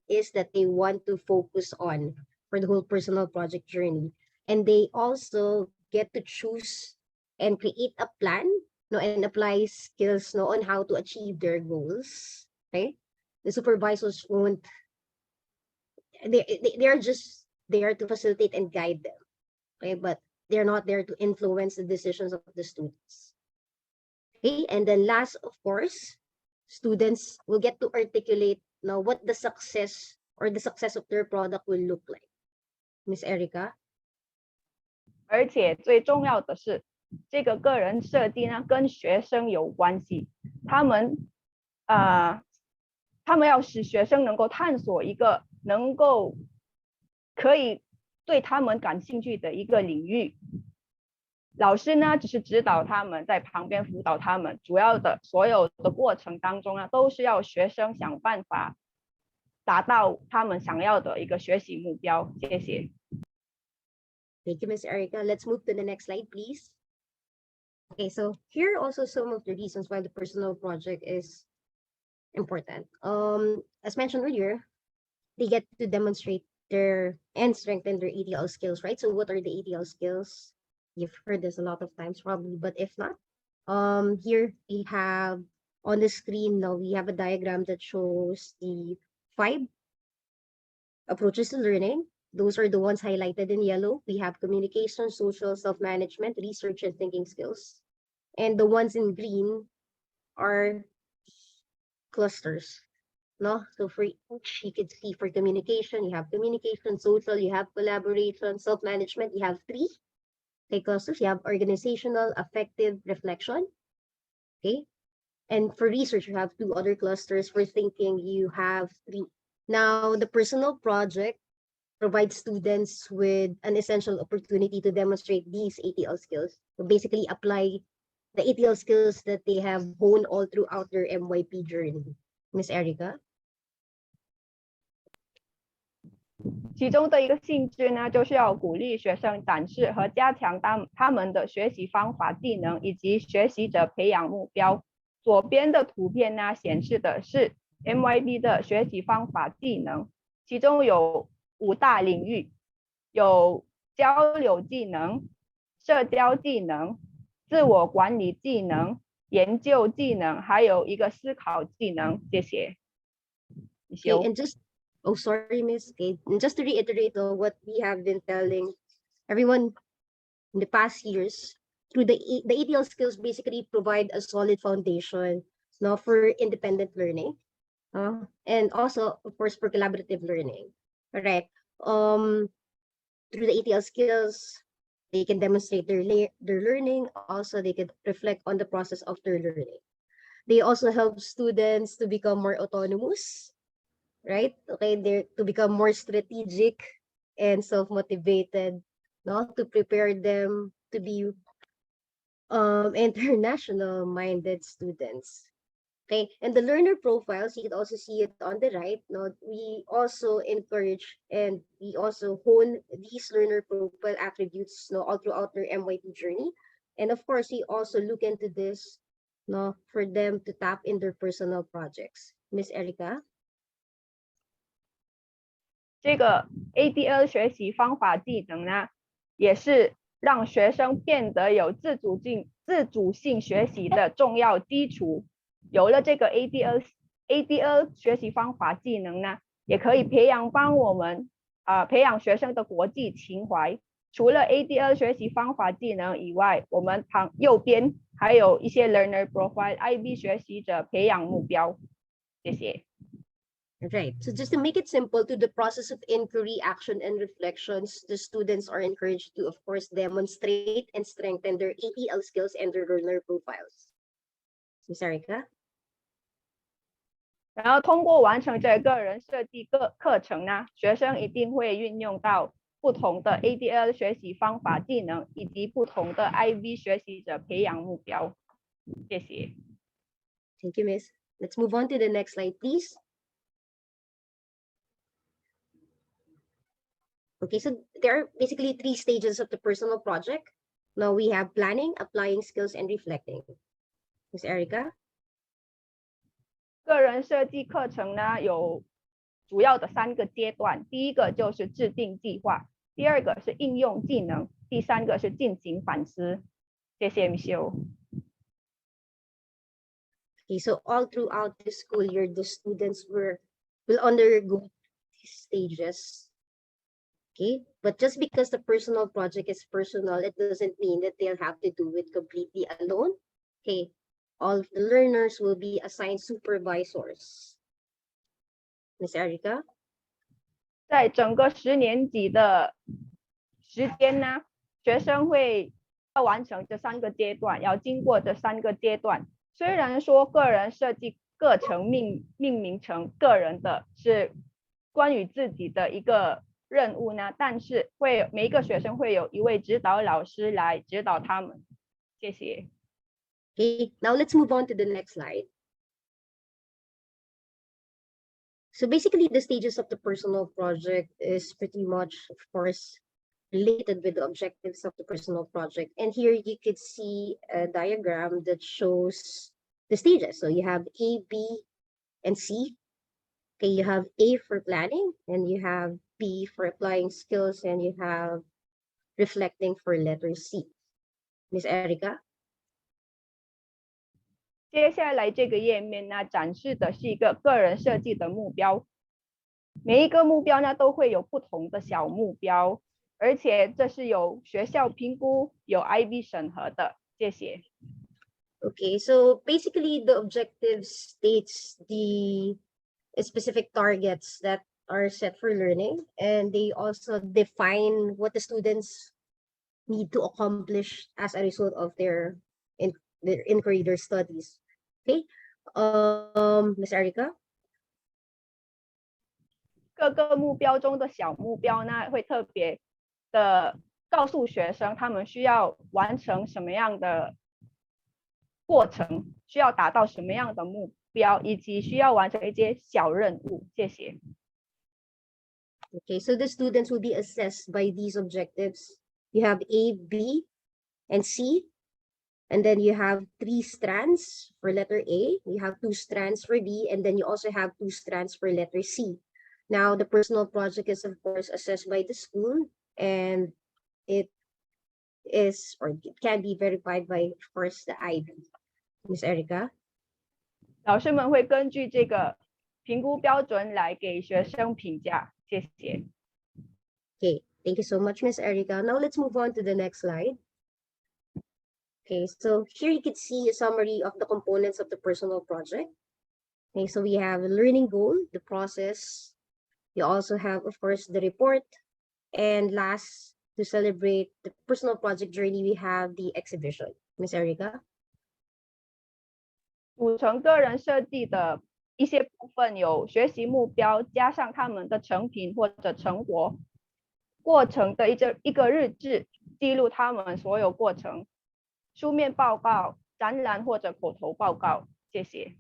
is that they want to focus on for the whole personal project journey. And they also get to choose and create a plan, and apply skills, on how to achieve their goals. Okay, the supervisors won't. They are just there to facilitate and guide them. Okay, but they're not there to influence the decisions of the students. Okay, and then last, of course, students will get to articulate now what the success of their product will look like. Miss Erica? 而且最重要的是，这个个人设计呢跟学生有关系，他们要使学生能够探索一个能够可以对他们感兴趣的一个领域。老师呢只是指导他们，在旁边辅导他们，主要的所有的过程当中呢，都是要学生想办法达到他们想要的一个学习目标。谢谢。Thank you, Miss Erica. Let's move to the next slide, please. Okay, so here are also some of the reasons why the personal project is important. As mentioned earlier, they get to demonstrate and strengthen their ATL skills, right? So what are the ATL skills? You've heard this a lot of times probably, but if not, here we have on the screen now, we have a diagram that shows the 5 approaches to learning. Those are the ones highlighted in yellow. We have communication, social, self-management, research, and thinking skills. And the ones in green are clusters. So for each, you could see for communication, you have communication, social, you have collaboration, self-management, you have 3. Okay, clusters, you have organizational, affective, reflection. Okay. And for research, you have 2 other clusters. For thinking, you have 3. Now, the personal project provides students with an essential opportunity to demonstrate these ATL skills. So basically apply the ATL skills that they have honed all throughout their MYP journey. Miss Erica? 其中的一个性质呢，就是要鼓励学生展示和加强他们的学习方法、技能以及学习者培养目标。左边的图片呢，显示的是 MYP 的学习方法、技能，其中有5大领域，有交流技能、社交技能、自我管理技能、研究技能，还有一个思考技能。谢谢。Okay, and oh, sorry, Miss Kate. And just to reiterate what we have been telling everyone in the past years, through the ATL skills basically provide a solid foundation for independent learning, and also, of course, for collaborative learning. All right. Through the ATL skills, they can demonstrate their learning. Also, they can reflect on the process of their learning. They also help students to become more autonomous, right? Okay, they're to become more strategic and self-motivated, to prepare them to be international minded students. Okay, and the learner profiles, you can also see it on the right. We also encourage and we also hone these learner profile attributes all throughout their MYP journey. And of course, we also look into this for them to tap in their personal projects. Miss Erica? 这个 ATL 学习方法技能呢，也是让学生变得有自主性学习的重要基础。有了这个 ATL 学习方法技能呢，也可以帮我们培养学生的国际情怀。除了 ATL 学习方法技能以外，我们右边还有一些 learner profile IB 学习者培养目标。谢谢。Right. So just to make it simple, to the process of inquiry, action, and reflections, the students are encouraged to, of course, demonstrate and strengthen their ATL skills and their learner profiles. Ms. Erica? 然后通过完成这个人设计课程呢，学生一定会运用到不同的 ADL 学习方法、技能以及不同的 IB 学习者培养目标。谢谢。Thank you, Miss. Let's move on to the next slide, please. Okay, so there are basically 3 stages of the personal project. Now we have planning, applying skills, and reflecting. Miss Erica? 个人设计课程呢有主要的3个阶段，第一个就是制定计划，第二个是应用技能，第三个是进行反思。谢谢 Michelle。Okay, so all throughout the school year, the students will undergo these stages. Okay, but just because the personal project is personal, it doesn't mean that they'll have to do it completely alone. Okay, all of the learners will be assigned supervisors. Miss Erica? 在整个10年级的时间呢，学生会要完成这3个阶段，要经过这3个阶段。虽然说个人设计课程命名成个人的是关于自己的一个任务呢，但是每一个学生会有一位指导老师来指导他们。谢谢。Okay, now let's move on to the next slide. So basically, the stages of the personal project is pretty much, of course, related with the objectives of the personal project. And here you could see a diagram that shows the stages. So you have A, B, and C. Okay, you have A for planning, and you have B for applying skills, and you have reflecting for letter C. Miss Erica? 接下来这个页面呢，展示的是一个个人设计的目标。每一个目标呢，都会有不同的小目标，而且这是有学校评估、有 IB 审核的。谢谢。Okay, so basically the objective states the specific targets that are set for learning, and they also define what the students need to accomplish as a result of their inquiry, their studies. Okay, Miss Erica? 各个目标中的小目标呢，会特别的告诉学生他们需要完成什么样的过程，需要达到什么样的目标，以及需要完成一些小任务。谢谢。Okay, so the students will be assessed by these objectives. You have A, B, and C. And then you have 3 strands for letter A. You have 2 strands for B. And then you also have 2 strands for letter C. Now, the personal project is, of course, assessed by the school. And it is, or it can be verified by, of course, the IB. Miss Erica? 老师们会根据这个评估标准来给学生评价。谢谢。Okay, thank you so much, Miss Erica. Now let's move on to the next slide. Okay, so here you can see a summary of the components of the personal project. Okay, so we have a learning goal, the process. You also have, of course, the report. And last, to celebrate the personal project journey, we have the exhibition. Miss Erica? 组成个人设计的一些部分有学习目标，加上他们的成品或者成果，过程的一个日志，记录他们所有过程，书面报告、展览或者口头报告。谢谢。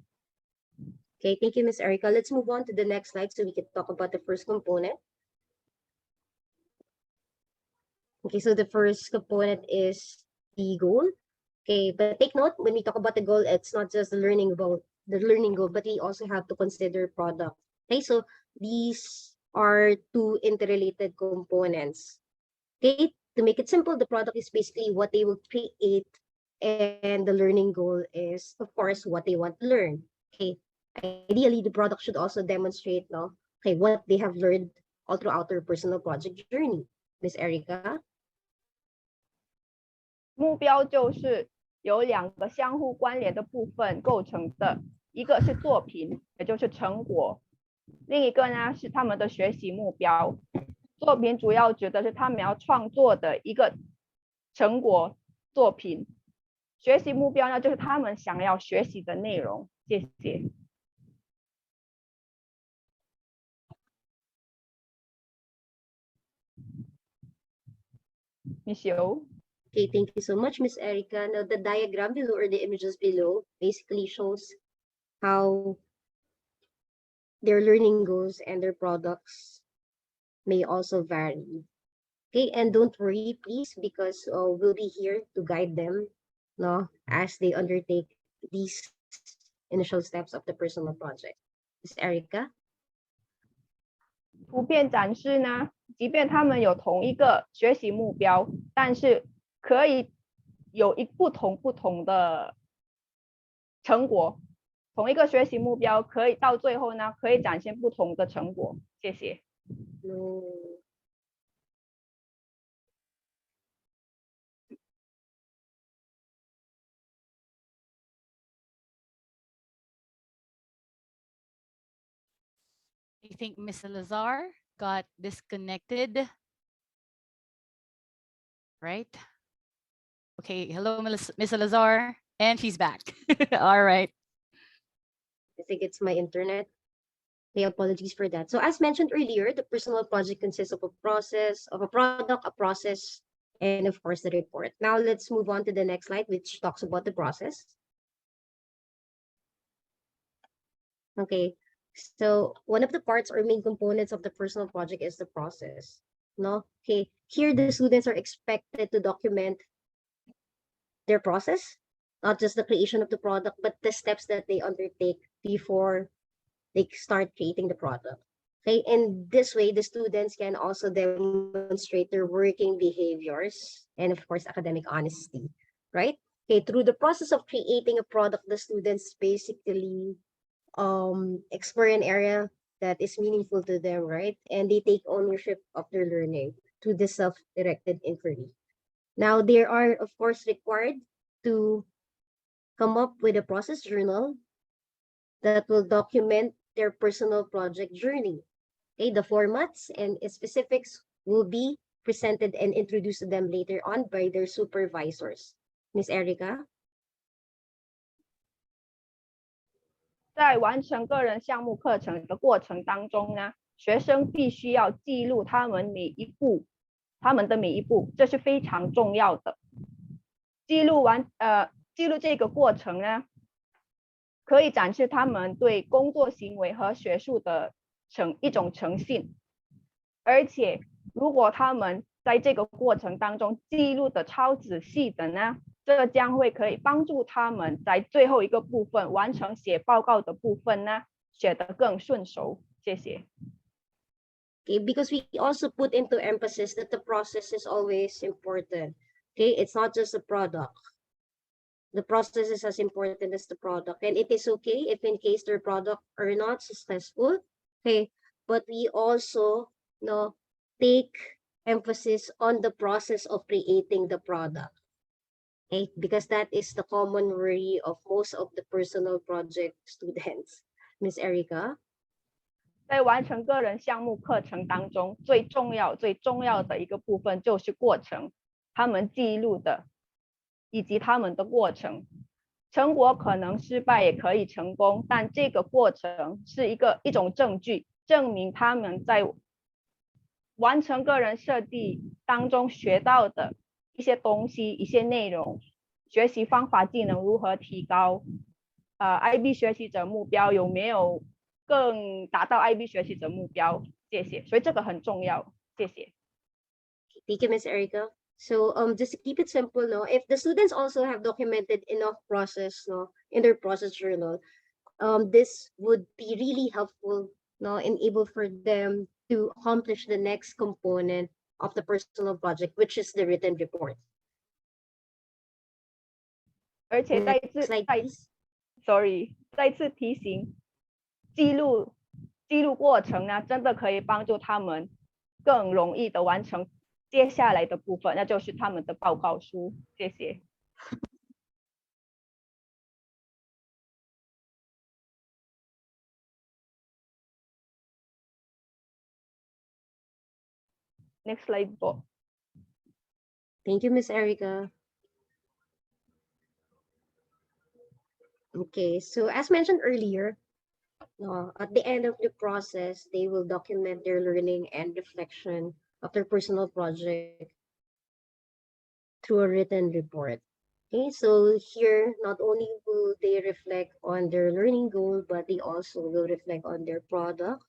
Okay, thank you, Miss Erica. Let's move on to the next slide so we can talk about the first component. Okay, so the first component is the goal. Okay, but take note, when we talk about the goal, it's not just the learning goal, but we also have to consider product. Okay, so these are 2 interrelated components. Okay, to make it simple, the product is basically what they will create, and the learning goal is, of course, what they want to learn. Okay, ideally, the product should also demonstrate, okay, what they have learned all throughout their personal project journey. Miss Erica? 目标就是由2个相互关联的部分构成的，一个是作品，也就是成果，另一个呢是他们的学习目标。作品主要指的是他们要创作的一个成果作品，学习目标呢就是他们想要学习的内容。谢谢。Miss Yo. Okay, thank you so much, Miss Erica. Now, the diagram below or the images below basically shows how their learning goes and their products may also vary. Okay, and don't worry, please, because we'll be here to guide them, no, as they undertake these initial steps of the personal project. Miss Erica? 图片展示呢，即便他们有同一个学习目标，但是可以有不同的成果。同一个学习目标可以到最后呢，可以展现不同的成果。谢谢。I think Miss Salazar got disconnected. Right? Okay, hello, Miss Salazar, and she's back. All right. I think it's my internet. Okay, apologies for that. So as mentioned earlier, the personal project consists of a process, of a product, a process, and of course the report. Now let's move on to the next slide, which talks about the process. Okay, so one of the parts or main components of the personal project is the process. No, okay. Here the students are expected to document their process, not just the creation of the product, but the steps that they undertake before they start creating the product. Okay, and this way the students can also demonstrate their working behaviors and of course academic honesty, right? Okay, through the process of creating a product, the students basically explore an area that is meaningful to them, right? And they take ownership of their learning through the self-directed inquiry. Now, they are, of course, required to come up with a process journal that will document their personal project journey. Okay, the formats and specifics will be presented and introduced to them later on by their supervisors. Miss Erica? 在完成个人项目课程的过程当中呢，学生必须要记录他们的每一步，这是非常重要的。记录这个过程呢，可以展示他们对工作行为和学术的一种诚信。而且，如果他们在这个过程当中记录的超仔细的呢，这将会可以帮助他们在最后一个部分完成写报告的部分呢，写得更顺手。谢谢。Okay, because we also put into emphasis that the process is always important. Okay, it's not just a product. The process is as important as the product, and it is okay if in case their product are not successful. Okay, but we also take emphasis on the process of creating the product. Okay, because that is the common worry of most of the personal project students. Miss Erica? 在完成个人项目课程当中，最重要的一个部分就是过程，他们记录的以及他们的过程。成果可能失败，也可以成功，但这个过程是一种证据，证明他们在完成个人设计当中学到的一些东西、一些内容、学习方法、技能如何提高，IB 学习者目标有没有更达到 IB 学习者目标？谢谢。所以这个很重要。谢谢。Thank you, Miss Erica. So just to keep it simple, no, if the students also have documented enough process, no, in their process journal, this would be really helpful, no, and able for them to accomplish the next component of the personal project, which is the written report. 而且再次提醒，记录过程呢，真的可以帮助他们更容易的完成接下来的部分，那就是他们的报告书。谢谢。Next slide po. Thank you, Miss Erica. Okay, so as mentioned earlier, at the end of the process, they will document their learning and reflection of their personal project through a written report. Okay, so here not only will they reflect on their learning goal, but they also will reflect on their product,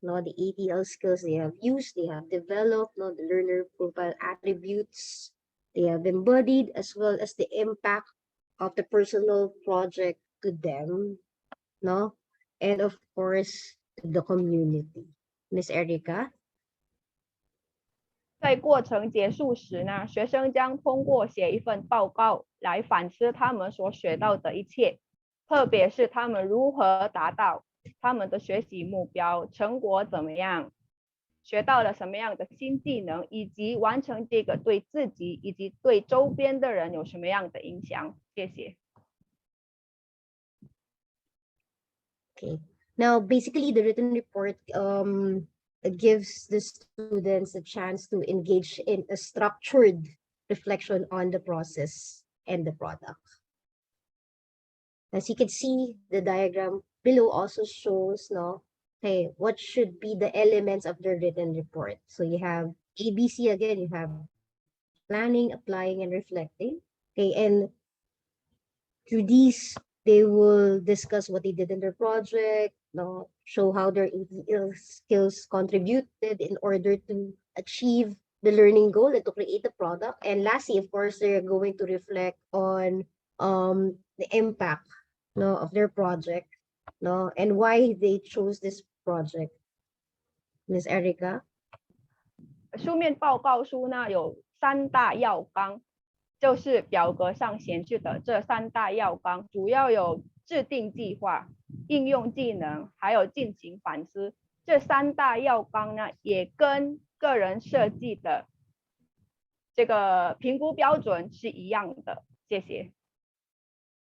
the ATL skills they have used, they have developed, the learner profile attributes they have embodied, as well as the impact of the personal project to them, and of course the community. Miss Erica? 在过程结束时呢，学生将通过写一份报告来反思他们所学到的一切，特别是他们如何达到他们的学习目标，成果怎么样，学到了什么样的新技能，以及完成这个对自己以及对周边的人有什么样的影响。谢谢。Okay. Now, basically, the written report gives the students a chance to engage in a structured reflection on the process and the product. As you can see, the diagram below also shows, hey, what should be the elements of the written report. So you have ABC again, you have planning, applying, and reflecting. Okay, and through these, they will discuss what they did in their project, show how their ATL skills contributed in order to achieve the learning goal and to create the product. And lastly, of course, they're going to reflect on the impact of their project and why they chose this project. Miss Erica? 书面报告书呢有3大要纲，就是表格上显示的这3大要纲，主要有制定计划、应用技能，还有进行反思。这3大要纲呢，也跟个人设计的这个评估标准是一样的。谢谢。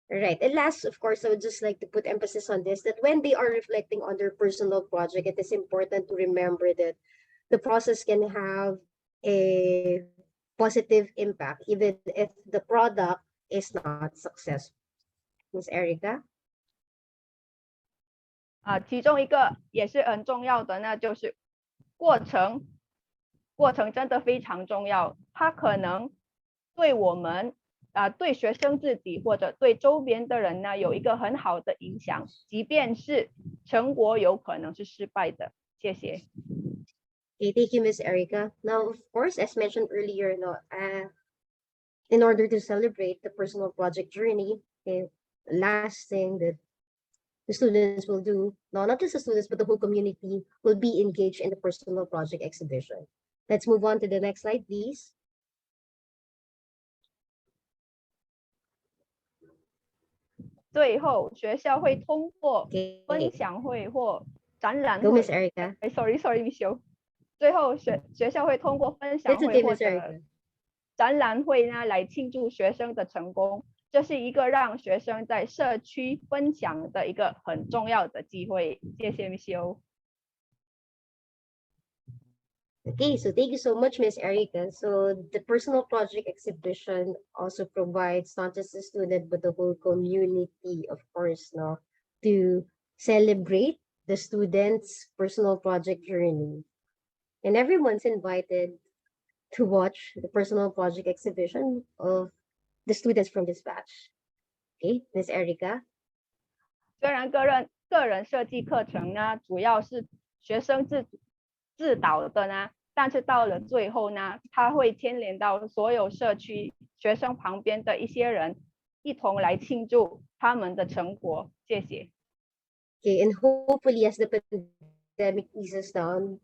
Right. And last, of course, I would just like to put emphasis on this, that when they are reflecting on their personal project, it is important to remember that the process can have a positive impact, even if the product is not successful. Miss Erica? 其中一个也是很重要的，那就是过程真的非常重要，它可能对我们对学生自己或者对周边的人呢有一个很好的影响，即便是成果有可能是失败的。谢谢。Okay, thank you, Miss Erica. Now, of course, as mentioned earlier, in order to celebrate the personal project journey, okay, last thing that the students will do, not just the students, but the whole community will be engaged in the personal project exhibition. Let's move on to the next slide, please. 最后，学校会通过分享会或展览会。Go, Miss Erica. Sorry, Michelle. 最后，学校会通过分享会或者展览会呢，来庆祝学生的成功。这是一个让学生在社区分享的一个很重要的机会。谢谢 Michelle。Okay, so thank you so much, Miss Erica. So the personal project exhibition also provides not just the student, but the whole community, of course, to celebrate the students' personal project journey. And everyone's invited to watch the personal project exhibition of the students from this batch. Okay, Miss Erica? 虽然个人设计课程呢，主要是学生自导的呢，但是到了最后呢，它会牵连到所有社区学生旁边的一些人，一同来庆祝他们的成果。谢谢。Okay, and hopefully as the pandemic eases down,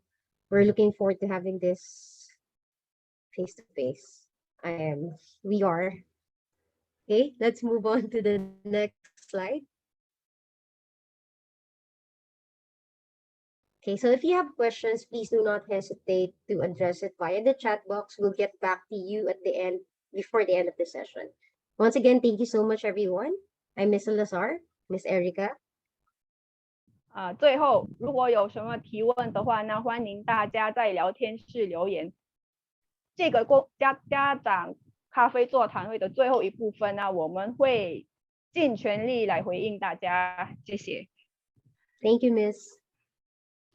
we're looking forward to having this face to face. We are. Okay, let's move on to the next slide. Okay, so if you have questions, please do not hesitate to address it via the chat box. We'll get back to you at the end, before the end of the session. Once again, thank you so much, everyone. I'm Miss Salazar, Miss Erica. 最后如果有什么提问的话呢，欢迎大家在聊天室留言。这个家长咖啡座谈会的最后一部分呢，我们会尽全力来回应大家。谢谢。Thank you, Miss.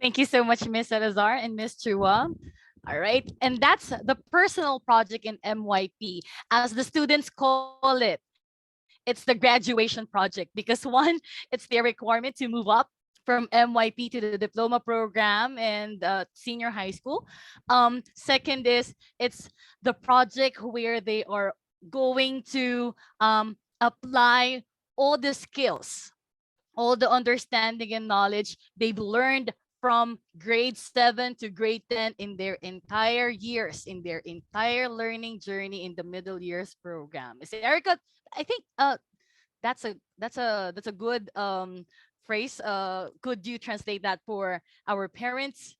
Thank you so much, Ms. Salazar and Ms. Chua. All right. And that's the personal project in MYP, as the students call it. It's the graduation project because one, it's their requirement to move up from MYP to the diploma program and senior high school. Second is it's the project where they are going to apply all the skills, all the understanding and knowledge they've learned from grade 7 to grade 10 in their entire years, in their entire learning journey in the middle years program. Is Erica? I think that's a good phrase. Could you translate that for our parents?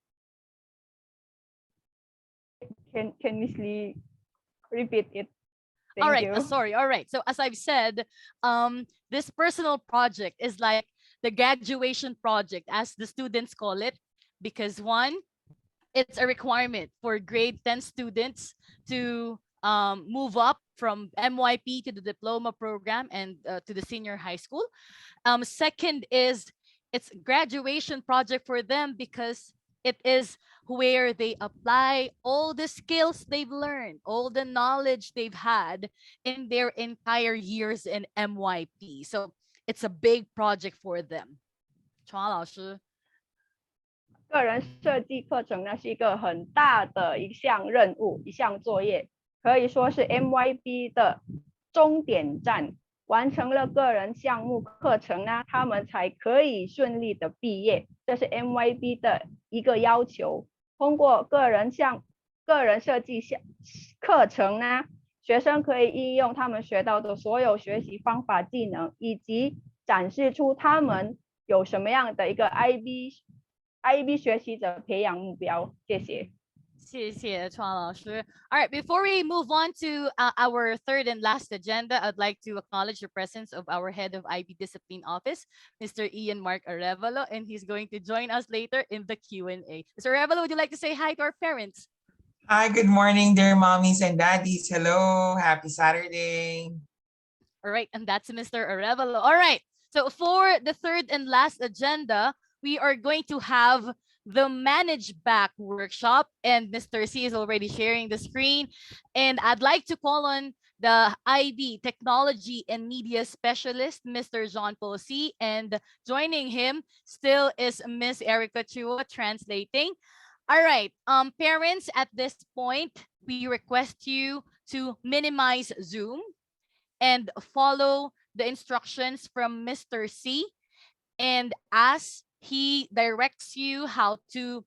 Can Miss Lee repeat it? All Thank right, you. sorry. All right. So as I've said, this personal project is like the graduation project, as the students call it, because one, it's a requirement for grade 10 students to move up from MYP to the diploma program and to the senior high school. Second is it's graduation project for them because it is where they apply all the skills they've learned, all the knowledge they've had in their entire years in MYP. So it's a big project for them. 庄老师。个人设计课程呢是一个很大的一项任务，一项作业，可以说是 MYP 的终点站。完成了个人项目课程呢，他们才可以顺利的毕业，这是 MYP 的一个要求。通过个人设计课程呢，学生可以应用他们学到的所有学习方法技能，以及展示出他们有什么样的一个 IB 学习者培养目标。谢谢。谢谢Chuan老师. All right, before we move on to our third and last agenda, I'd like to acknowledge the presence of our head of IB Discipline Office, Mr. Ian Mark Arevalo, and he's going to join us later in the Q&A. Mr. Arevalo, would you like to say hi to our parents? Hi, good morning, dear mommies and daddies. Hello, happy Saturday. All right, and that's Mr. Arevalo. All right, so for the third and last agenda, we are going to have the Managebac workshop, and Mr. C is already sharing the screen. And I'd like to call on the IB Technology and Media Specialist, Mr. Jean Paul C, and joining him still is Miss Erica Chua translating. All right, parents, at this point, we request you to minimize Zoom and follow the instructions from Mr. C. And as he directs you how to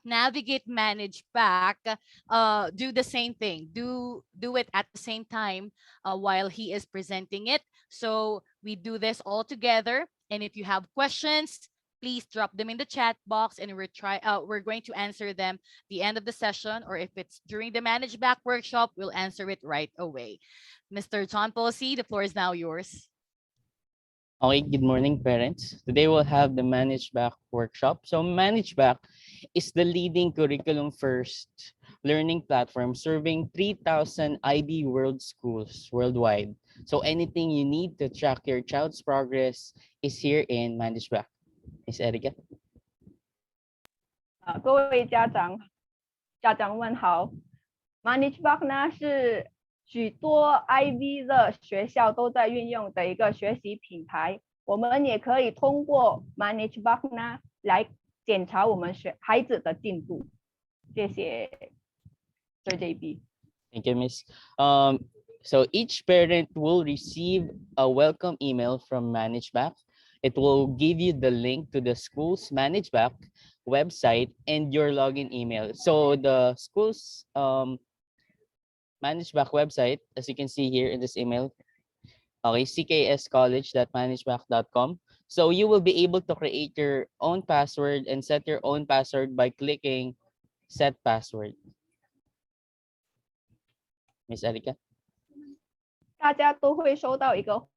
navigate Managebac, do the same thing. Do it at the same time while he is presenting it. So we do this all together. And if you have questions, please drop them in the chat box, and we're going to answer them at the end of the session. Or if it's during the Managebac workshop, we'll answer it right away. Mr. John Paul C, the floor is now yours. Okay, good morning, parents. Today we'll have the Managebac workshop. So Managebac is the leading curriculum-first learning platform serving 3,000 IB World schools worldwide. So anything you need to track your child's progress is here in Managebac. Miss Erica. 各位家长问好。Managebac 呢是许多 IB 的学校都在运用的一个学习品牌，我们也可以通过 Managebac 呢来检查我们孩子的进度。谢谢 Sir JB. Thank you, Miss. So each parent will receive a welcome email from Managebac. It will give you the link to the school's Managebac website and your login email. So the school's Managebac website, as you can see here in this email, okay, ckscollege.managebac.com. So you will be able to create your own password and set your own password by clicking set password. Miss Erica. 大家都会收到一个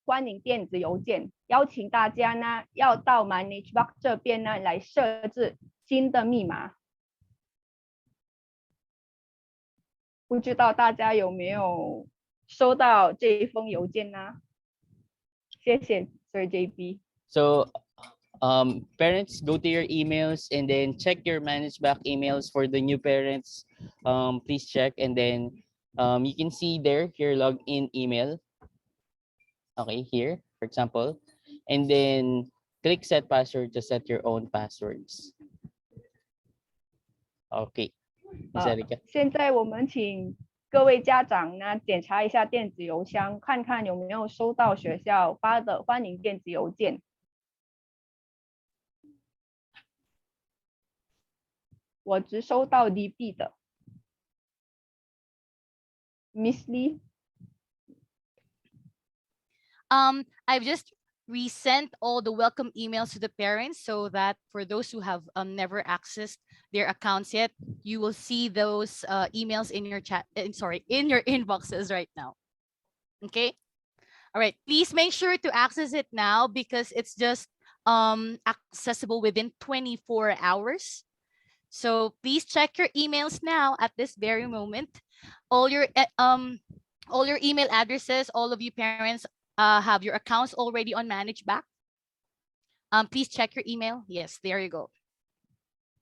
欢迎电子邮件，邀请大家呢要到 Managebac 这边呢来设置新的密码。不知道大家有没有收到这一封邮件呢？谢谢 Sir JB. So Parents, go to your emails and then check your Managebac emails for the new parents. Please check, and then you can see there your login email. Okay, here, for example, and then click set password to set your own passwords. Okay, Miss Erica. 现在我们请各位家长呢检查一下电子邮箱，看看有没有收到学校发的欢迎电子邮件。我只收到 DB 的 ，Miss Lee。 I've just resent all the welcome emails to the parents so that for those who have never accessed their accounts yet, you will see those emails in your chat, in your inboxes right now. Okay. All right. Please make sure to access it now because it's just accessible within 24 hours. So please check your emails now at this very moment. All your email addresses, all of you parents have your accounts already on Managebac. Please check your email. Yes, there you go.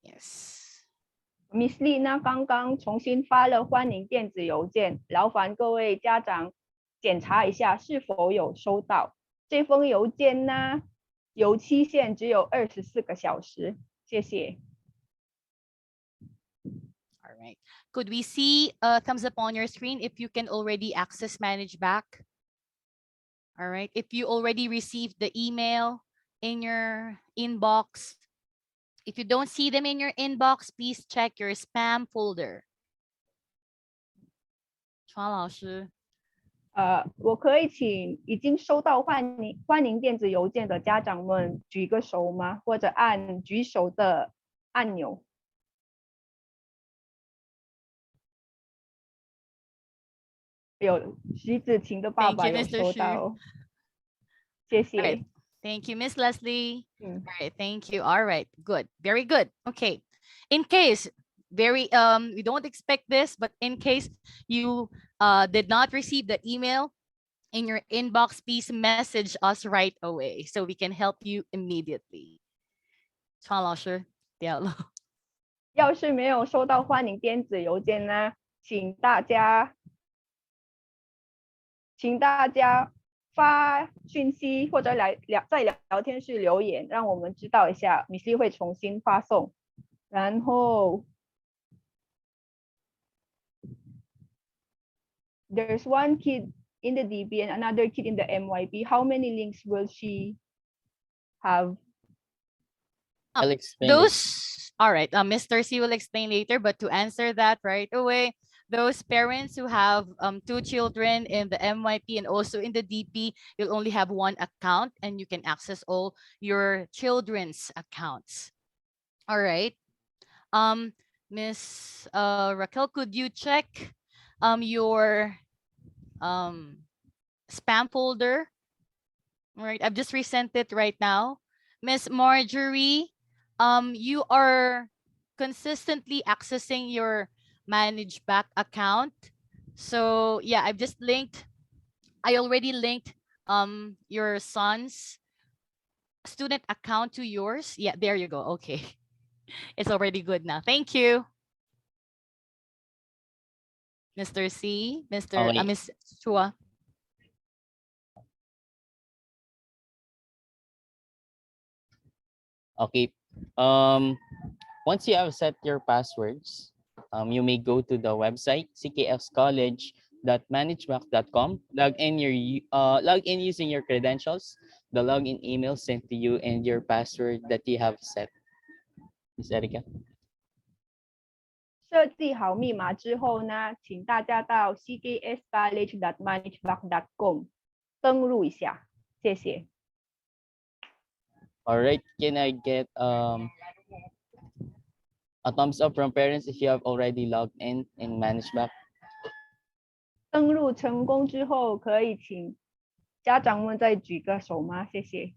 Yes. Miss Lee 呢刚刚重新发了欢迎电子邮件，劳烦各位家长检查一下是否有收到。这封邮件呢有期限只有24个小时，谢谢。All right. Could we see a thumbs up on your screen if you can already access Managebac? All right. If you already received the email in your inbox, if you don't see them in your inbox, please check your spam folder. 川老师，我可以请已经收到欢迎电子邮件的家长们举个手吗？或者按举手的按钮。有徐子晴的爸爸有收到，谢谢。Right. Thank you, Miss Leslie. All right, thank you. All right, good, very good. Okay, in case we don't expect this, but in case you did not receive the email in your inbox, please message us right away so we can help you immediately. 川老师掉了。要是没有收到欢迎电子邮件呢，请大家发讯息或者在聊天室留言，让我们知道一下 ，Miss Lee 会重新发送。然后 ，there's one kid in the DB and another kid in the MYP. How many links will she have? I'll explain Those, all right, Mr. C will explain later, but to answer that right away, those parents who have 2 children in the MYP and also in the DP, you'll only have one account and you can access all your children's accounts. All right. Miss Raquel, could you check your spam folder? All right, I've just resent it right now. Miss Marjorie, you are consistently accessing your Managebac account. So yeah, I've just linked, I already linked your son's student account to yours. Yeah, there you go. Okay. It's already good now. Thank you. Mr. C, Miss Chua. Okay. Once you have set your passwords, you may go to the website ckfcollege.managebac.com. Log in using your credentials, the login email sent to you, and your password that you have set. Miss Erica. 设计好密码之后呢，请大家到 ckfcollege.managebac.com 登录一下，谢谢。All right, can I get a thumbs up from parents if you have already logged in Managebac? 登录成功之后，可以请家长们再举个手吗？谢谢。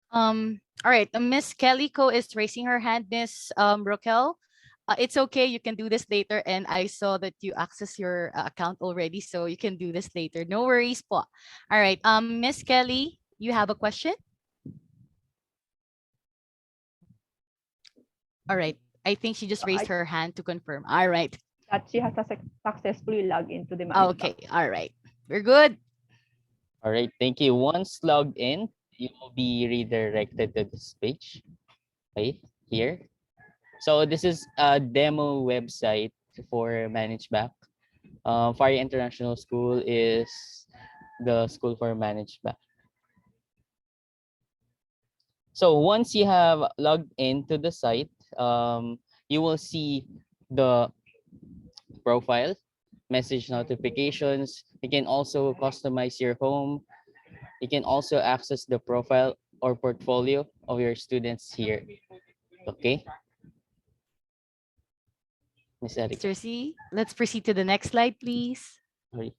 All right, Miss Kellyco is raising her hand. Miss Raquel, It's okay. You can do this later. And I saw that you access your account already, so you can do this later. No worries po. All right. Miss Kelly, you have a question? All right. I think she just raised her hand to confirm. All right. That she has successfully logged into the Managebac. Okay. All right. We're good. All right, thank you. Once logged in, you will be redirected to this page right here. So this is a demo website for Managebac. Fire International School is the school for Managebac. So once you have logged into the site, you will see the profile, message notifications. You can also customize your home. You can also access the profile or portfolio of your students here. Okay. Ms. Erica. Mr. C, let's proceed to the next slide, please. Sorry.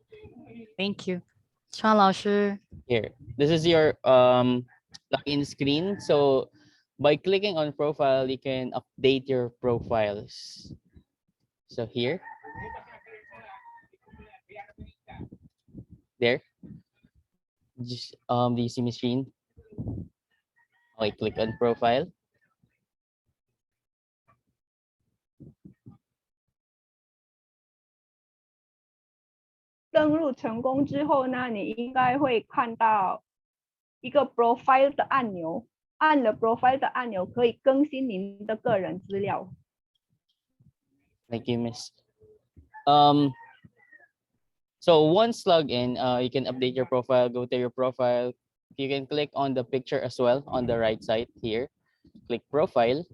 Thank you. 张老师. Here, this is your login screen. So by clicking on profile, you can update your profiles. So here, there, just do you see my screen? Okay, click on profile. 登录成功之后呢，你应该会看到一个 profile 的按钮，按了 profile 的按钮可以更新您的个人资料。Thank you, Miss. So once logged in, you can update your profile, go to your profile. You can click on the picture as well on the right side here. Click profile,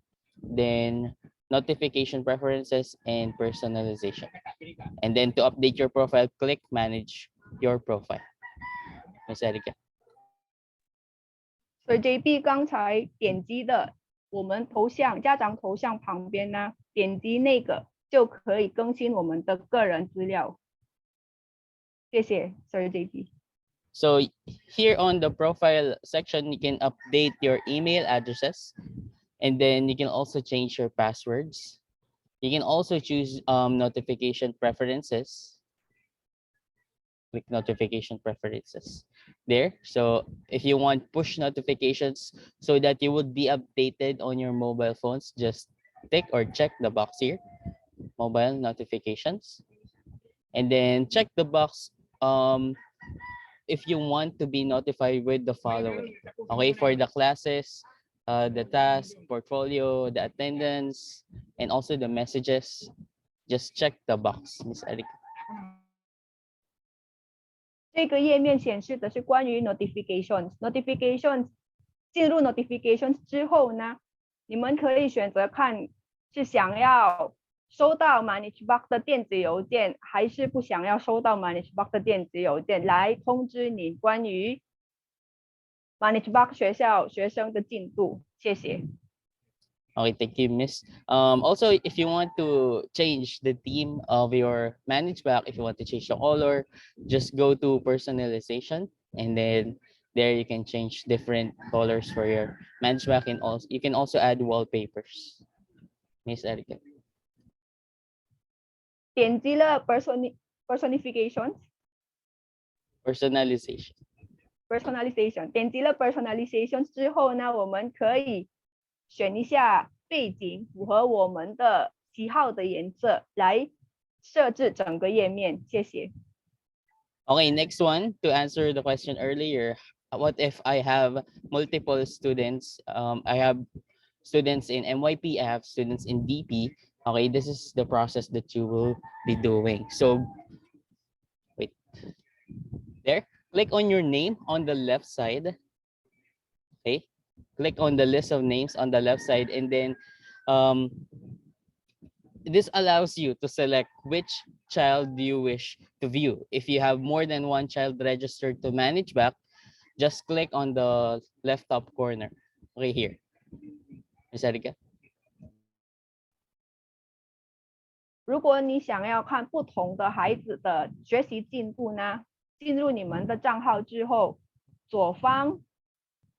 then notification preferences and personalization. And then to update your profile, click manage your profile. Ms. Erica.所以 JB 刚才点击的我们头像家长头像旁边呢，点击那个就可以更新我们的个人资料。谢谢 Sir JB。 So here on the profile section, you can update your email addresses, and then you can also change your passwords. You can also choose notification preferences. Click notification preferences there. So if you want push notifications so that you would be updated on your mobile phones, just tick or check the box here, mobile notifications, and then check the box if you want to be notified with the following. Okay, for the classes, the task, portfolio, the attendance, and also the messages, just check the box, Miss Erica. 这个页面显示的是关于 notifications。notifications 进入 notifications 之后呢，你们可以选择看是想要收到 Managebac 的电子邮件，还是不想要收到 Managebac 的电子邮件，来通知你关于 Managebac 学校学生的进度。谢谢。Okay, thank you, Miss. Also, if you want to change the theme of your Managebac, if you want to change the color, just go to personalization, and then there you can change different colors for your Managebac, and also you can also add wallpapers. Miss Erica. 点击了 personalization， 点击了 personalization 之后呢，我们可以选一下背景符合我们的喜好的颜色来设置整个页面。谢谢。 Okay, next one, to answer the question earlier, what if I have multiple students? I have students in MYP, I have students in DP. Okay, this is the process that you will be doing. So wait, there, click on your name on the left side. Okay, click on the list of names on the left side, and then this allows you to select which child you wish to view. If you have more than one child registered to Managebac, just click on the left top corner right here. Ms. Erica. 如果你想要看不同的孩子的学习进度呢，进入你们的账号之后，左方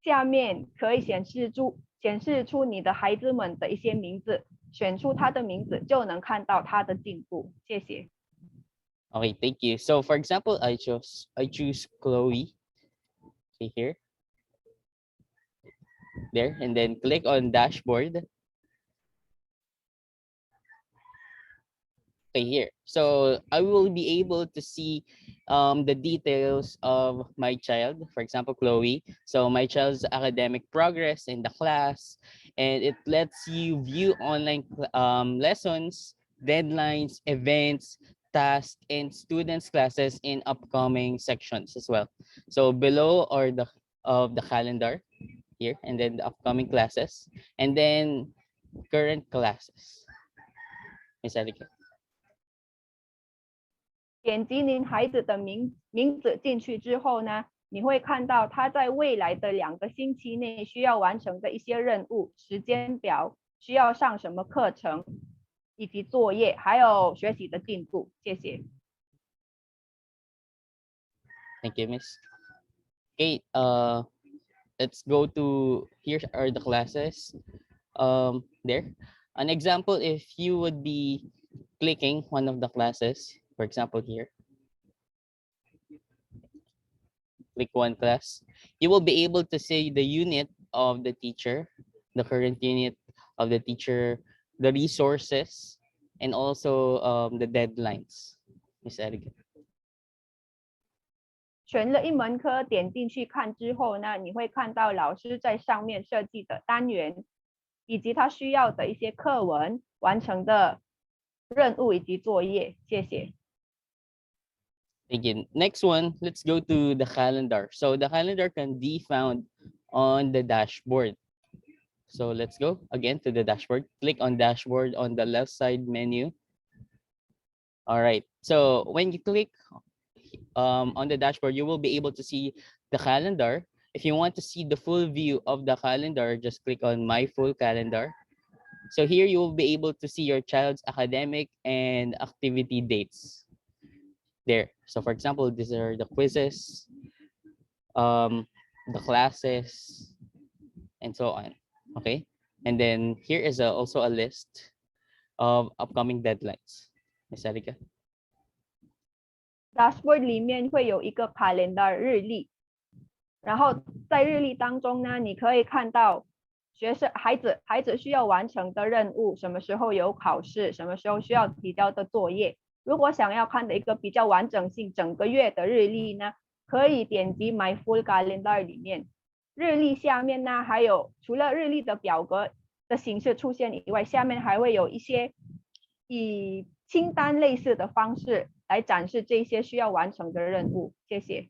下面可以显示出你的孩子们的一些名字，选出他的名字，就能看到他的进步。谢谢。Okay, thank you. So for example, I choose Chloe. Okay, here, there, and then click on dashboard. Okay, here. So I will be able to see the details of my child, for example, Chloe. So my child's academic progress in the class, and it lets you view online lessons, deadlines, events, tasks, and students' classes in upcoming sections as well. So below are the calendar here, and then the upcoming classes, and then current classes. Miss Erica. 点击您孩子的名字进去之后呢，你会看到他在未来的2个星期内需要完成的一些任务、时间表，需要上什么课程，以及作业，还有学习的进度。谢谢。Thank you, Miss. Okay, let's go to, here are the classes. There. An example, if you would be clicking one of the classes, for example here, click one class, you will be able to see the unit of the teacher, the current unit of the teacher, the resources, and also the deadlines. Miss Erica. 选了一门课，点进去看之后呢，你会看到老师在上面设计的单元，以及他需要的一些课文、完成的任务以及作业。谢谢。Again, next one, let's go to the calendar. So the calendar can be found on the dashboard. So let's go again to the dashboard. Click on dashboard on the left side menu. All right. So when you click on the dashboard, you will be able to see the calendar. If you want to see the full view of the calendar, just click on My Full Calendar. So here you will be able to see your child's academic and activity dates. There. So for example, these are the quizzes, the classes, and so on. Okay. And then here is also a list of upcoming deadlines. Ms. Erika. Dashboard 里面会有一个 calendar 日历，然后在日历当中呢，你可以看到孩子需要完成的任务，什么时候有考试，什么时候需要提交的作业。如果想要看的一个比较完整性整个月的日历呢，可以点击 My Full Calendar 里面，日历下面呢还有除了日历的表格的形式出现以外，下面还会有一些以清单类似的方式来展示这些需要完成的任务。谢谢。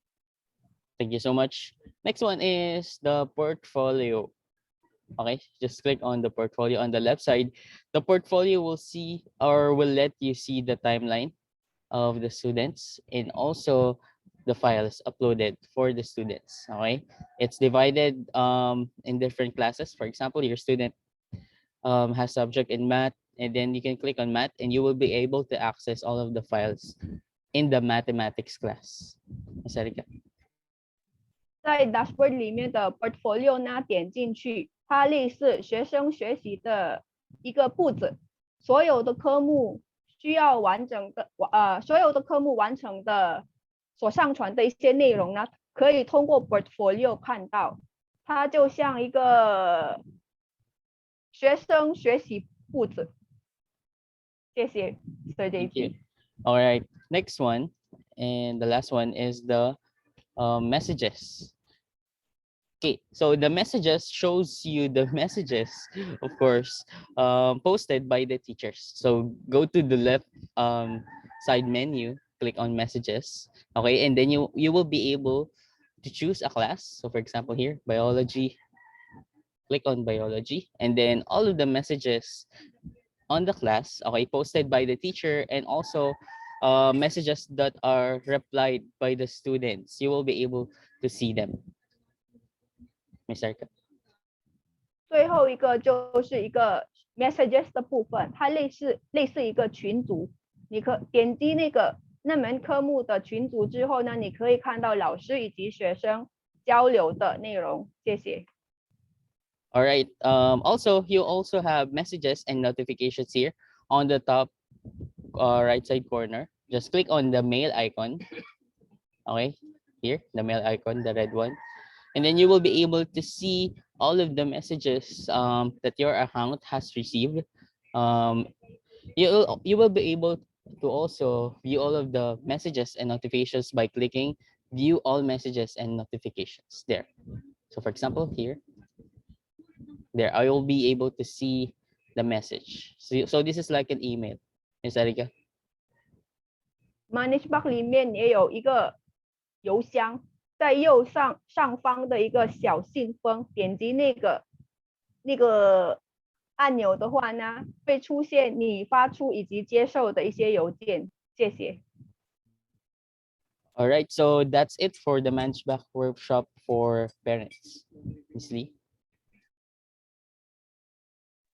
Thank you so much. Next one is the portfolio. Okay, just click on the portfolio on the left side. The portfolio will see or will let you see the timeline of the students and also the files uploaded for the students. Okay, it's divided in different classes. For example, your student has subject in math, and then you can click on math and you will be able to access all of the files in the mathematics class. Ms. Erika. 在 dashboard 里面的 portfolio 呢，点进去，它类似学生学习的一个步子，所有的科目需要完整的所有的科目完成的所上传的一些内容呢，可以通过 portfolio 看到，它就像一个学生学习步子。谢谢 Sir JP. All right, next one and the last one is the messages. Okay, so the messages shows you the messages, of course, posted by the teachers. So go to the left side menu, click on messages. Okay, and then you will be able to choose a class. So for example here, biology, click on biology, and then all of the messages on the class, okay, posted by the teacher, and also messages that are replied by the students, you will be able to see them. Ms. Erika. 最后一个就是一个 messages 的部分，它类似一个群组，你可点击那门科目的群组之后呢，你可以看到老师以及学生交流的内容。谢谢。All right. Also, you also have messages and notifications here on the top right side corner. Just click on the mail icon. Okay, here, the mail icon, the red one. And then you will be able to see all of the messages that your account has received. Um, you will be able to also view all of the messages and notifications by clicking view all messages and notifications there. So for example, here, there, I will be able to see the message. So this is like an email. Miss Erika? Managebac 里面也有一个邮箱，在右上方的一个小信封，点击那个按钮的话呢，会出现你发出以及接受的一些邮件。谢谢。All right, so that's it for the Managebac workshop for parents. Miss Lee?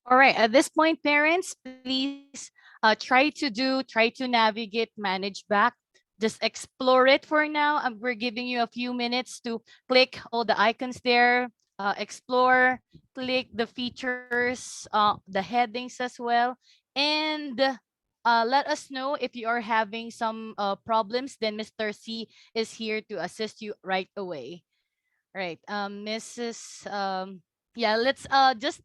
All right, at this point, parents, please try to navigate Managebac. Just explore it for now. We're giving you a few minutes to click all the icons there, explore, click the features, the headings as well, and let us know if you are having some problems. Then Mr. C is here to assist you right away. All right, Mrs. Yeah, let's just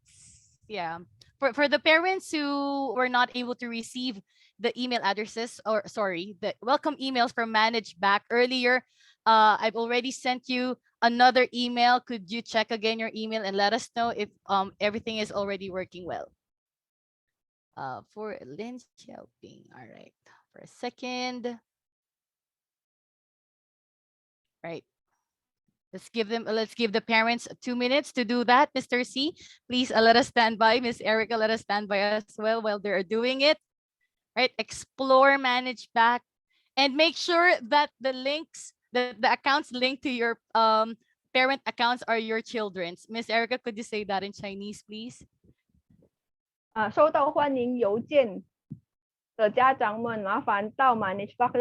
yeah. For the parents who were not able to receive the email addresses, or sorry, the welcome emails from Managebac earlier, I've already sent you another email. Could you check again your email and let us know if everything is already working well? For Lynn Xiaoping. All right, for a second. Right. Let's give the parents 2 minutes to do that. Mr. C, please let us stand by. Miss Erica, let us stand by as well while they're doing it. Right, explore Managebac and make sure that the links, the accounts linked to your parent accounts are your children's. Miss Erica, could you say that in Chinese, please? 收到欢迎邮件的家长们，麻烦到 Managebac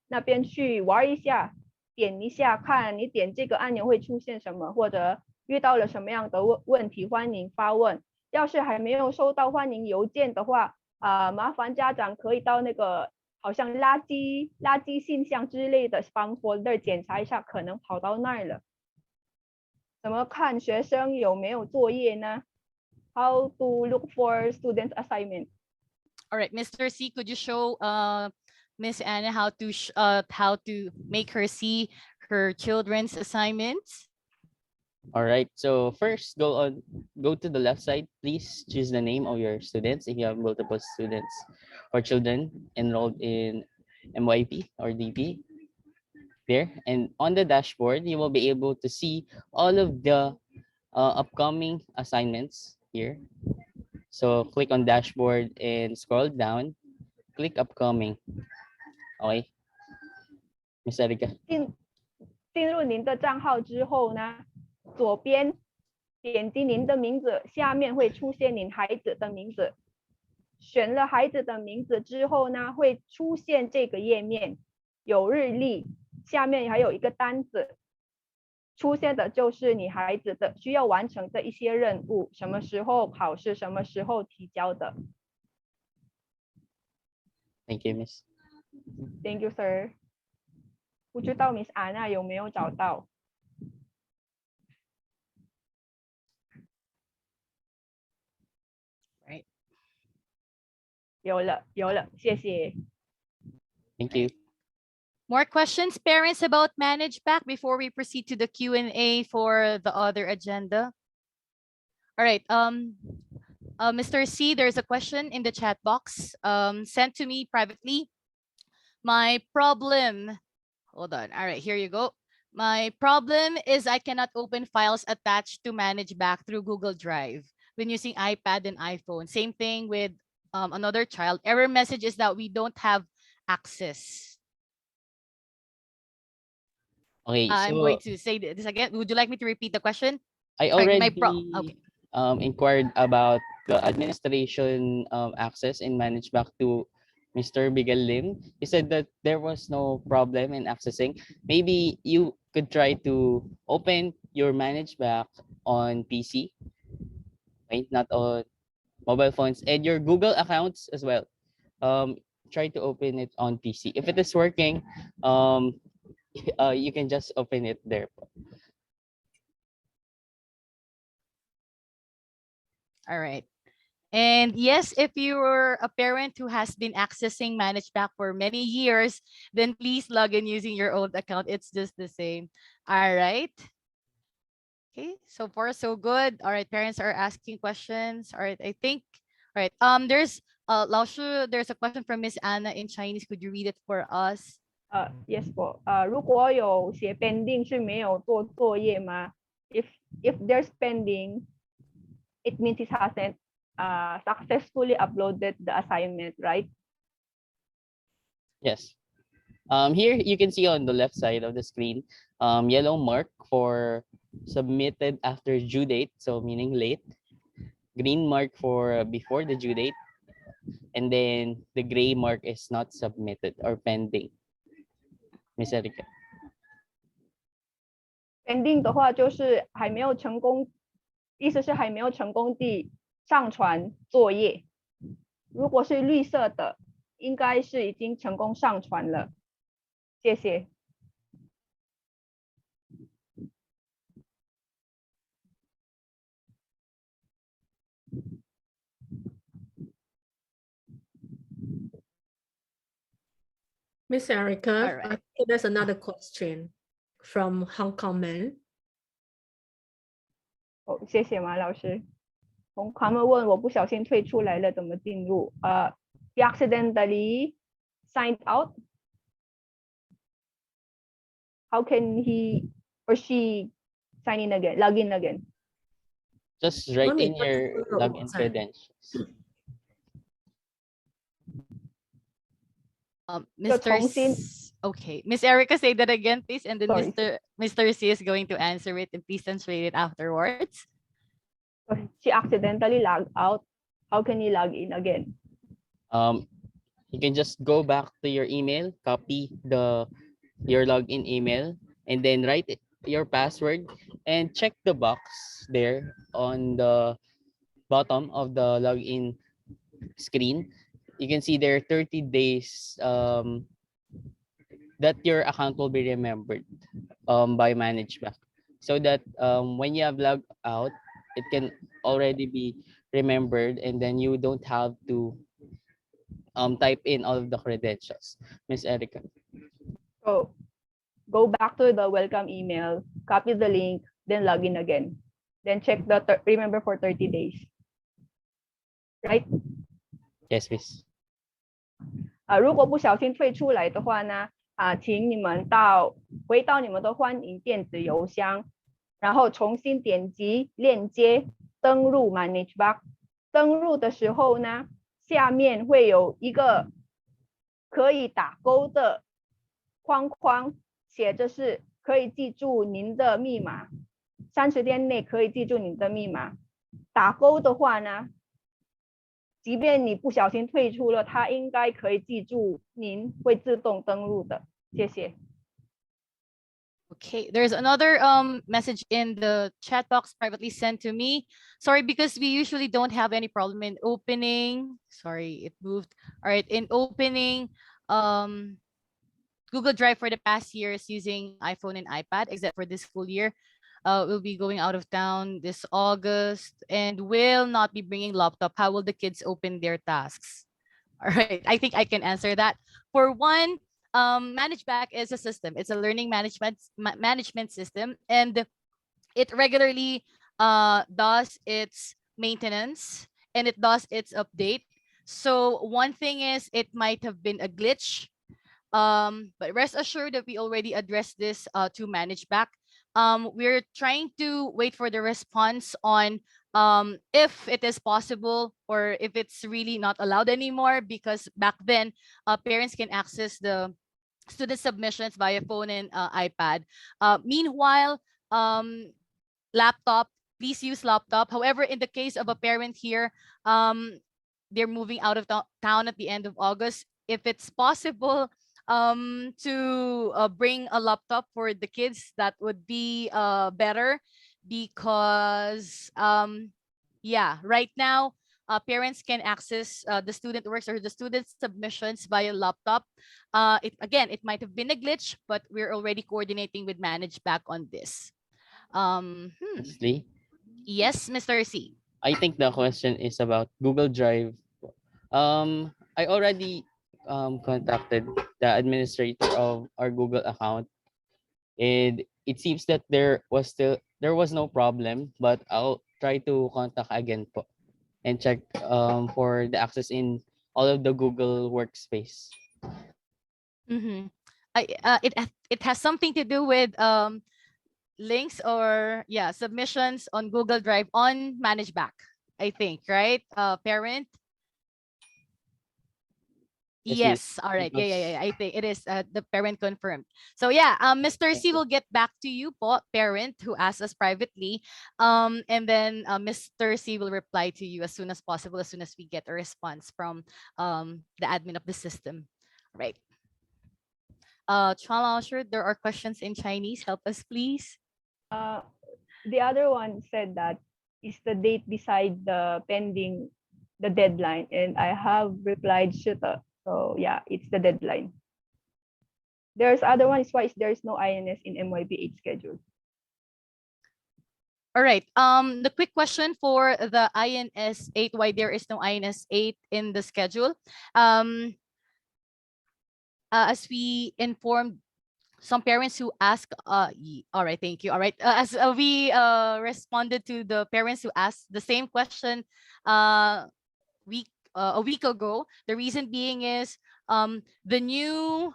那边去玩一下。点一下看你点这个按钮会出现什么，或者遇到了什么样的问题，欢迎发问。要是还没有收到欢迎邮件的话，麻烦家长可以到那个好像垃圾信箱之类的 spam folder 检查一下，可能跑到那儿了。怎么看学生有没有作业呢？ How to look for student assignment? All right, Mr. C, could you show Miss Anna how to make her see her children's assignments? All right, so first go to the left side. Please choose the name of your students if you have multiple students or children enrolled in MYP or DP. There, and on the dashboard, you will be able to see all of the upcoming assignments here. So click on dashboard and scroll down, click upcoming. Okay, Miss Erika. 进入您的账号之后呢，左边点击您的名字，下面会出现您孩子的名字。选了孩子的名字之后呢，会出现这个页面，有日历，下面还有一个单子，出现的就是你孩子的需要完成的一些任务，什么时候考试，什么时候提交的。Thank you, Miss. Thank you, sir. 不知道 Miss Anna 有没有找到？ Right. 有了，谢谢。 Thank you. More questions, parents, about Managebac before we proceed to the Q&A for the other agenda? All right. Mr. C, there's a question in the chat box sent to me privately. My problem, hold on. All right, here you go. My problem is I cannot open files attached to Managebac through Google Drive when using iPad and iPhone. Same thing with another child. Error message is that we don't have access. Okay, I'm so going to say this again. Would you like me to repeat the question? I already Okay. Inquired about the administration access in Managebac to Mr. Bigel Lim. He said that there was no problem in accessing. Maybe you could try to open your Managebac on PC right? Not on mobile phones, and your Google accounts as well. Try to open it on PC. If it is working, you can just open it there. All right. And yes, if you're a parent who has been accessing Managebac for many years, then please log in using your old account. It's just the same. All right. Okay, so far so good. All right, parents are asking questions. All right, I think. All right. There's there's a question from Miss Anna in Chinese. Could you read it for us? Yes po. 如果有写 pending 是没有做作业吗？ If there's pending, it means it hasn't successfully uploaded the assignment, right? Yes. Here you can see on the left side of the screen, yellow mark for submitted after due date, so meaning late. Green mark for before the due date, and then the gray mark is not submitted or pending. Miss Erica. Pending 的话就是还没有成功，意思是还没有成功地上传作业。如果是绿色的，应该是已经成功上传了。谢谢。Miss Erica, All I right. think there's another question from Hong Kong man. 哦，谢谢马老师。他们问我不小心退出来了，怎么进入？He accidentally signed out. How can he or she sign in again, log in again? Just write in your login credentials. Mr. Okay, Miss Erica, say that again, please, and then Mr. C is going to answer it, and please translate it afterwards. She accidentally logged out. How can you log in again? You can just go back to your email, copy your login email, and then write your password and check the box there on the bottom of the login screen. You can see there 30 days that your account will be remembered by Managebac, so that when you have logged out, it can already be remembered, and then you don't have to type in all of the credentials. Miss Erica. So go back to the welcome email, copy the link, then log in again. Then check the remember for 30 days. Right? Yes, miss. 如果不小心退出来的话呢，请你们回到你们的欢迎电子邮箱，然后重新点击链接登入 Managebac。登入的时候呢，下面会有一个可以打勾的框框，写着是可以记住您的密码，30天内可以记住您的密码。打勾的话呢，即便你不小心退出了，它应该可以记住您，会自动登录的。谢谢。Okay, there's another message in the chat box privately sent to me. Sorry, because we usually don't have any problem in opening. Sorry, it moved. All right, in opening Google Drive for the past years using iPhone and iPad, except for this school year. We'll be going out of town this August and will not be bringing laptop. How will the kids open their tasks? All right, I think I can answer that. For one, Managebac is a system. It's a learning management system, and it regularly does its maintenance and it does its update. So one thing is it might have been a glitch, but rest assured that we already addressed this to Managebac. We're trying to wait for the response on if it is possible or if it's really not allowed anymore, because back then parents can access the student submissions via phone and iPad. Meanwhile, laptop, please use laptop. However, in the case of a parent here, they're moving out of town at the end of August. If it's possible to bring a laptop for the kids, that would be better, because yeah, right now, parents can access the student works or the student submissions via laptop. It might have been a glitch, but we're already coordinating with Managebac on this. Honestly, Yes, Mr. C. I think the question is about Google Drive. I already contacted the administrator of our Google account, and it seems that there was no problem, but I'll try to contact again po and check for the access in all of the Google workspace. Mm-hmm. It has something to do with links or submissions on Google Drive on Managebac, I think, right? Parent. Yes. All right. Yeah. I think it is the parent confirmed. So yeah, Mr. C will get back to you po, parent who asked us privately. And then Mr. C will reply to you as soon as possible, as soon as we get a response from the admin of the system. Right. Chuan Lao, sure, there are questions in Chinese. Help us, please. The other one said that is the date beside the pending the deadline, and I have replied shuta. So yeah, it's the deadline. There's other one is why there's no INS in MYP8 schedule. All right. The quick question for the INS 8, why there is no INS 8 in the schedule. As we informed some parents who ask, all right, thank you. All right, as we responded to the parents who asked the same question a week ago, the reason being is the new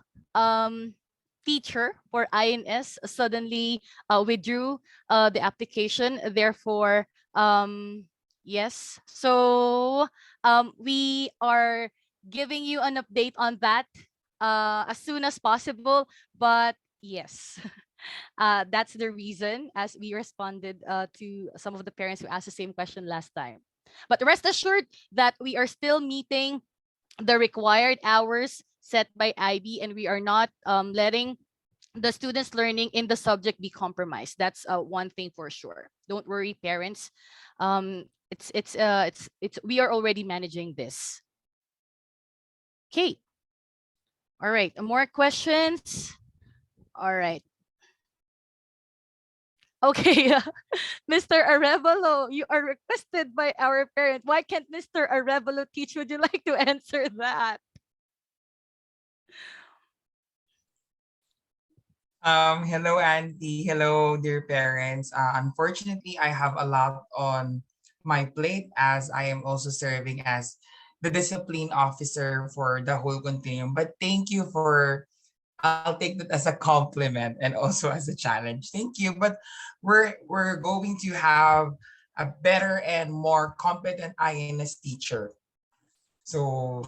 teacher for INS suddenly withdrew the application. Therefore, yes, so we are giving you an update on that as soon as possible. But yes, that's the reason as we responded to some of the parents who asked the same question last time. But rest assured that we are still meeting the required hours set by IB, and we are not letting the students' learning in the subject be compromised. That's one thing for sure. Don't worry, parents. We are already managing this. Okay. All right. More questions? All right. Okay, Mr. Arevalo, you are requested by our parent. Why can't Mr. Arevalo teach? Would you like to answer that? Hello, Auntie. Hello, dear parents. Unfortunately, I have a lot on my plate as I am also serving as the discipline officer for the whole continuum. But thank you for, I'll take that as a compliment and also as a challenge. Thank you. But we're going to have a better and more competent INS teacher. So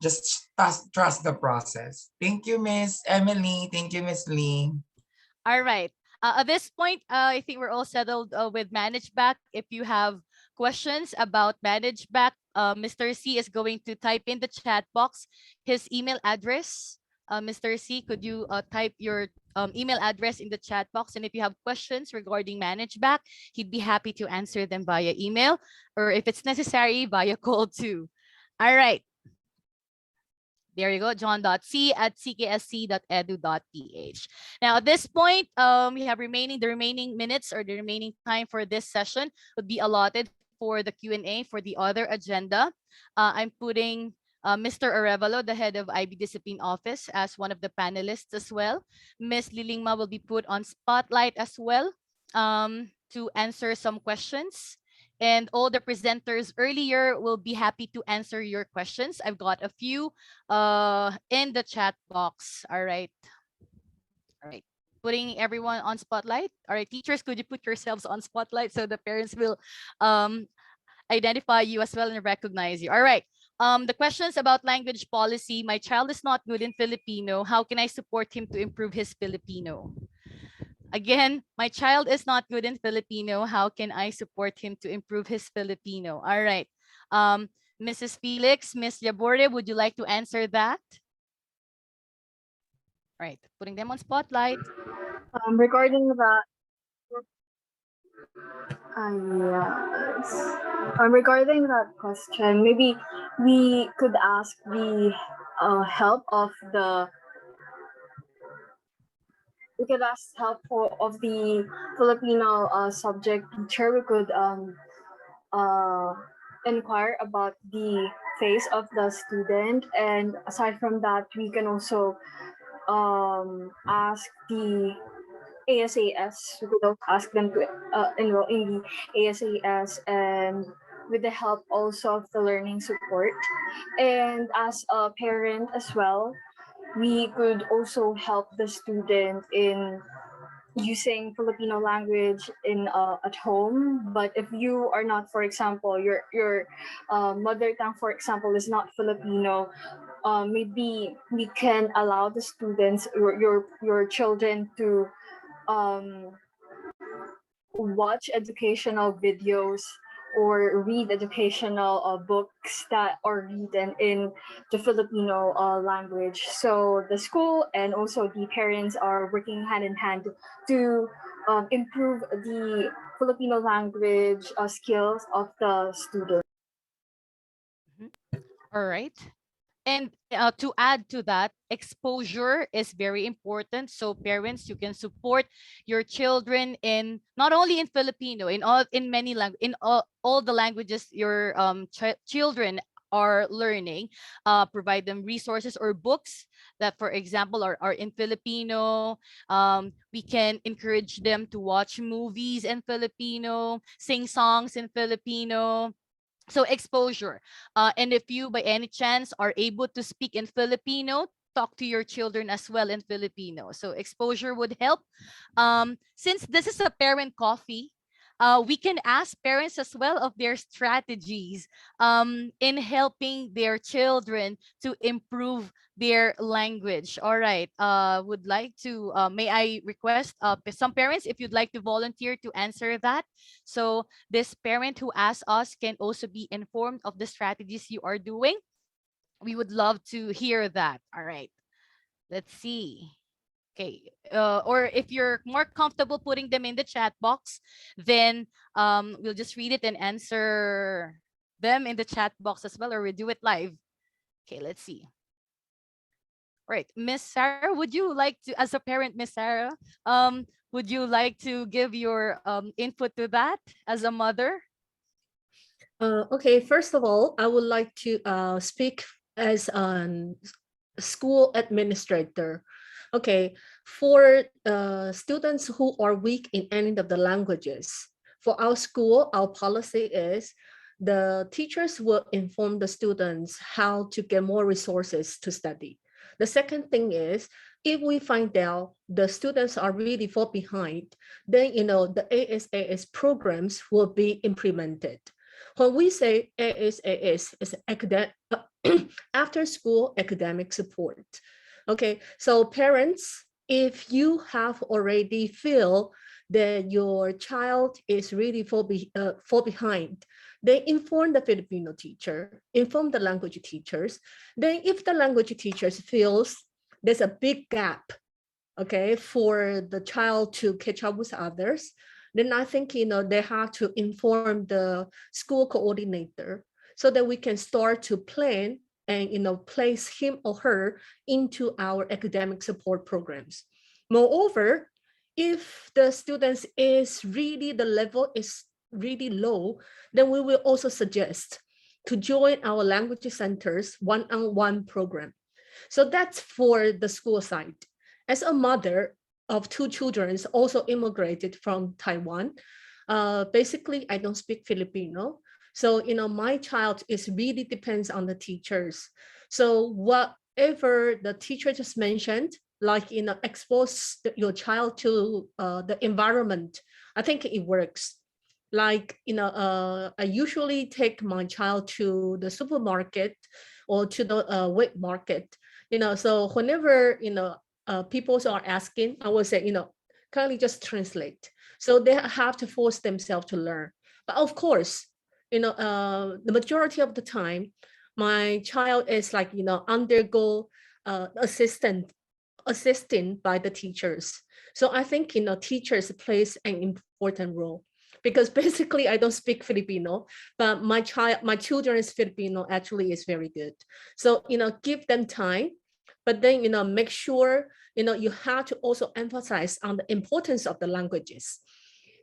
just trust the process. Thank you, Miss Emily. Thank you, Miss Lee. All right. At this point, I think we're all settled with Managebac. If you have questions about Managebac, Mr. C is going to type in the chat box his email address. Mr. C, could you type your email address in the chat box? And if you have questions regarding Managebac, he'd be happy to answer them via email, or if it's necessary, via call too. All right. There you go, john.c@cksc.edu.ph. Now, at this point, we have the remaining minutes or the remaining time for this session would be allotted for the Q&A for the other agenda. I'm putting Mr. Arevalo, the head of IB Discipline Office, as one of the panelists as well. Ms. Lilingma will be put on spotlight as well to answer some questions. And all the presenters earlier will be happy to answer your questions. I've got a few in the chat box. All right. All right. Putting everyone on spotlight. All right, teachers, could you put yourselves on spotlight so the parents will identify you as well and recognize you. All right. The questions about language policy. My child is not good in Filipino. How can I support him to improve his Filipino? Again, my child is not good in Filipino. How can I support him to improve his Filipino? All right. Mrs. Felix, Ms. Llabore, would you like to answer that? All right, putting them on spotlight. Regarding the Yes. Regarding that question, maybe we could ask the help of the of the Filipino subject teacher. We could inquire about the face of the student, and aside from that, we can also ask the ASAS. We could also ask them to enroll in the ASAS, and with the help also of the learning support. And as a parent as well, we could also help the student in using Filipino language in at home. But if you are not, for example, your mother tongue, for example, is not Filipino, maybe we can allow the students, your children, to watch educational videos or read educational books that are written in the Filipino language. So the school and also the parents are working hand in hand to improve the Filipino language skills of the students. All right. And to add to that, exposure is very important. So parents, you can support your children in not only in Filipino, in many language, in all the languages your children are learning. Provide them resources or books that, for example, are in Filipino. We can encourage them to watch movies in Filipino, sing songs in Filipino. So exposure. And if you by any chance are able to speak in Filipino, talk to your children as well in Filipino. So exposure would help. Since this is a parent coffee, we can ask parents as well of their strategies in helping their children to improve their language. All right. Would like to, may I request some parents, if you'd like to volunteer to answer that. So this parent who asked us can also be informed of the strategies you are doing. We would love to hear that. All right. Let's see. Okay, or if you're more comfortable putting them in the chat box, then we'll just read it and answer them in the chat box as well, or we'll do it live. Okay, let's see. All right, Miss Sarah, would you like to, as a parent, Miss Sarah, would you like to give your input to that as a mother? Okay, first of all, I would like to speak as a school administrator. Okay, for students who are weak in any of the languages, for our school, our policy is the teachers will inform the students how to get more resources to study. The second thing is, if we find out the students are really fall behind, then the ASAS programs will be implemented. When we say ASAS, is after school academic support. Okay, so parents, if you have already feel that your child is really fall behind, they inform the Filipino teacher, inform the language teachers. Then if the language teachers feels there's a big gap, okay, for the child to catch up with others, then I think they have to inform the school coordinator so that we can start to plan and place him or her into our academic support programs. Moreover, if the students is really, the level is really low, then we will also suggest to join our language centers one-on-one program. So that's for the school side. As a mother of two children, also immigrated from Taiwan, basically I don't speak Filipino. So, my child is really depends on the teachers. So whatever the teacher just mentioned, like, expose your child to the environment, I think it works. Like, I usually take my child to the supermarket or to the wet market, so whenever, people are asking, I will say, kindly just translate. So they have to force themselves to learn. But of course, the majority of the time, my child is like, undergo assisting by the teachers. So I think, teachers plays an important role. because basically I don't speak Filipino, but my children's Filipino actually is very good. So, give them time, but then, make sure, you have to also emphasize on the importance of the languages.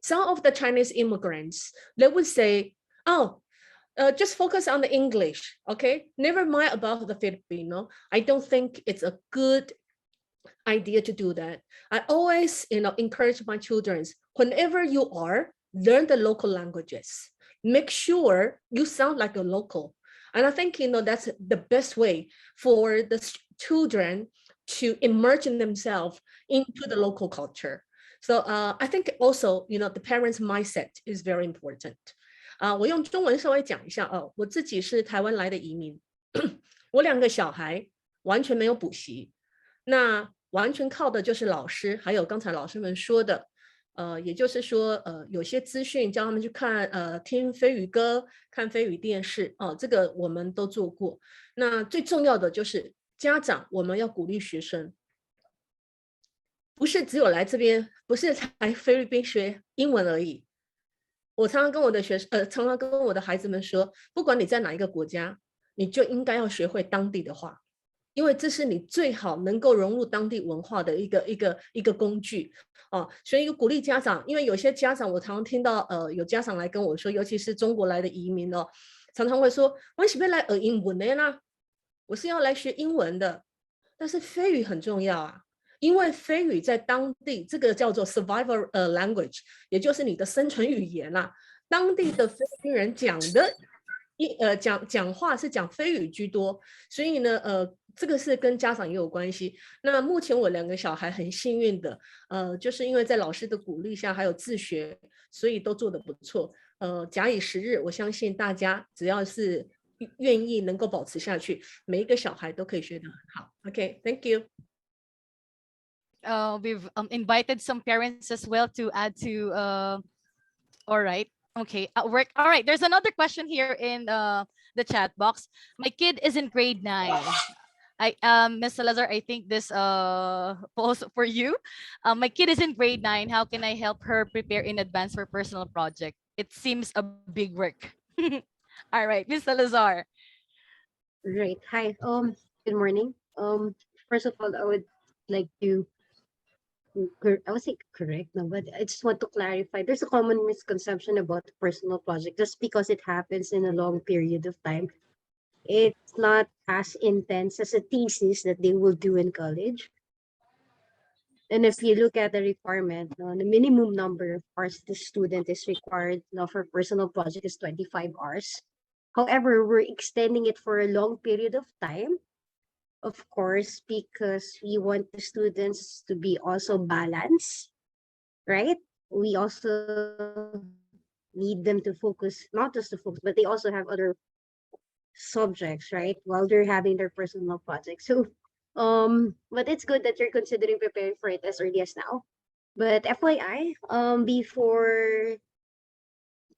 Some of the Chinese immigrants, they would say, oh, just focus on the English, okay? Never mind about the Filipino. I don't think it's a good idea to do that. I always, encourage my children, whenever you are, learn the local languages. Make sure you sound like a local. And I think, that's the best way for the children to immerse themselves into the local culture. So I think also, the parents' mindset is very important. 我用中文稍微讲一下哦，我自己是台湾来的移民，我2个小孩完全没有补习，那完全靠的就是老师，还有刚才老师们说的，也就是说，有些资讯教他们去看，听飞语歌，看飞语电视，这个我们都做过。那最重要的就是家长，我们要鼓励学生，不是只有来这边，不是来菲律宾学英文而已。我常常跟我的孩子们说，不管你在哪一个国家，你就应该要学会当地的话，因为这是你最好能够融入当地文化的一个工具哦。所以鼓励家长，因为有些家长我常常听到有家长来跟我说，尤其是中国来的移民哦，常常会说，我是不是来学英文的啦？我是要来学英文的，但是菲语很重要啊。因为菲语在当地这个叫做 survival language， 也就是你的生存语言啦。当地的菲律宾人讲话是讲菲语居多，所以呢，这个是跟家长也有关系。那目前我2个小孩很幸运的，就是因为在老师的鼓励下，还有自学，所以都做得不错。假以时日，我相信大家只要是愿意能够保持下去，每一个小孩都可以学得很好。OK，Thank you. We've invited some parents as well to add to. All right. Okay. All right. There's another question here in the chat box. My kid is in grade 9. Ms. Salazar, I think this post for you. My kid is in grade 9. How can I help her prepare in advance for personal project? It seems a big work. All right, Ms. Salazar. Right. Hi. Good morning. First of all, I would like to I would say correct, no, but I just want to clarify. There's a common misconception about the personal project. Just because it happens in a long period of time, it's not as intense as a thesis that they will do in college. And if you look at the requirement, the minimum number of hours the student is required for personal project is 25 hours. However, we're extending it for a long period of time. Of course, because we want the students to be also balanced, right? We also need them to focus, not just to focus, but they also have other subjects, right? While they're having their personal projects. So, but it's good that you're considering preparing for it as early as now. But FYI, before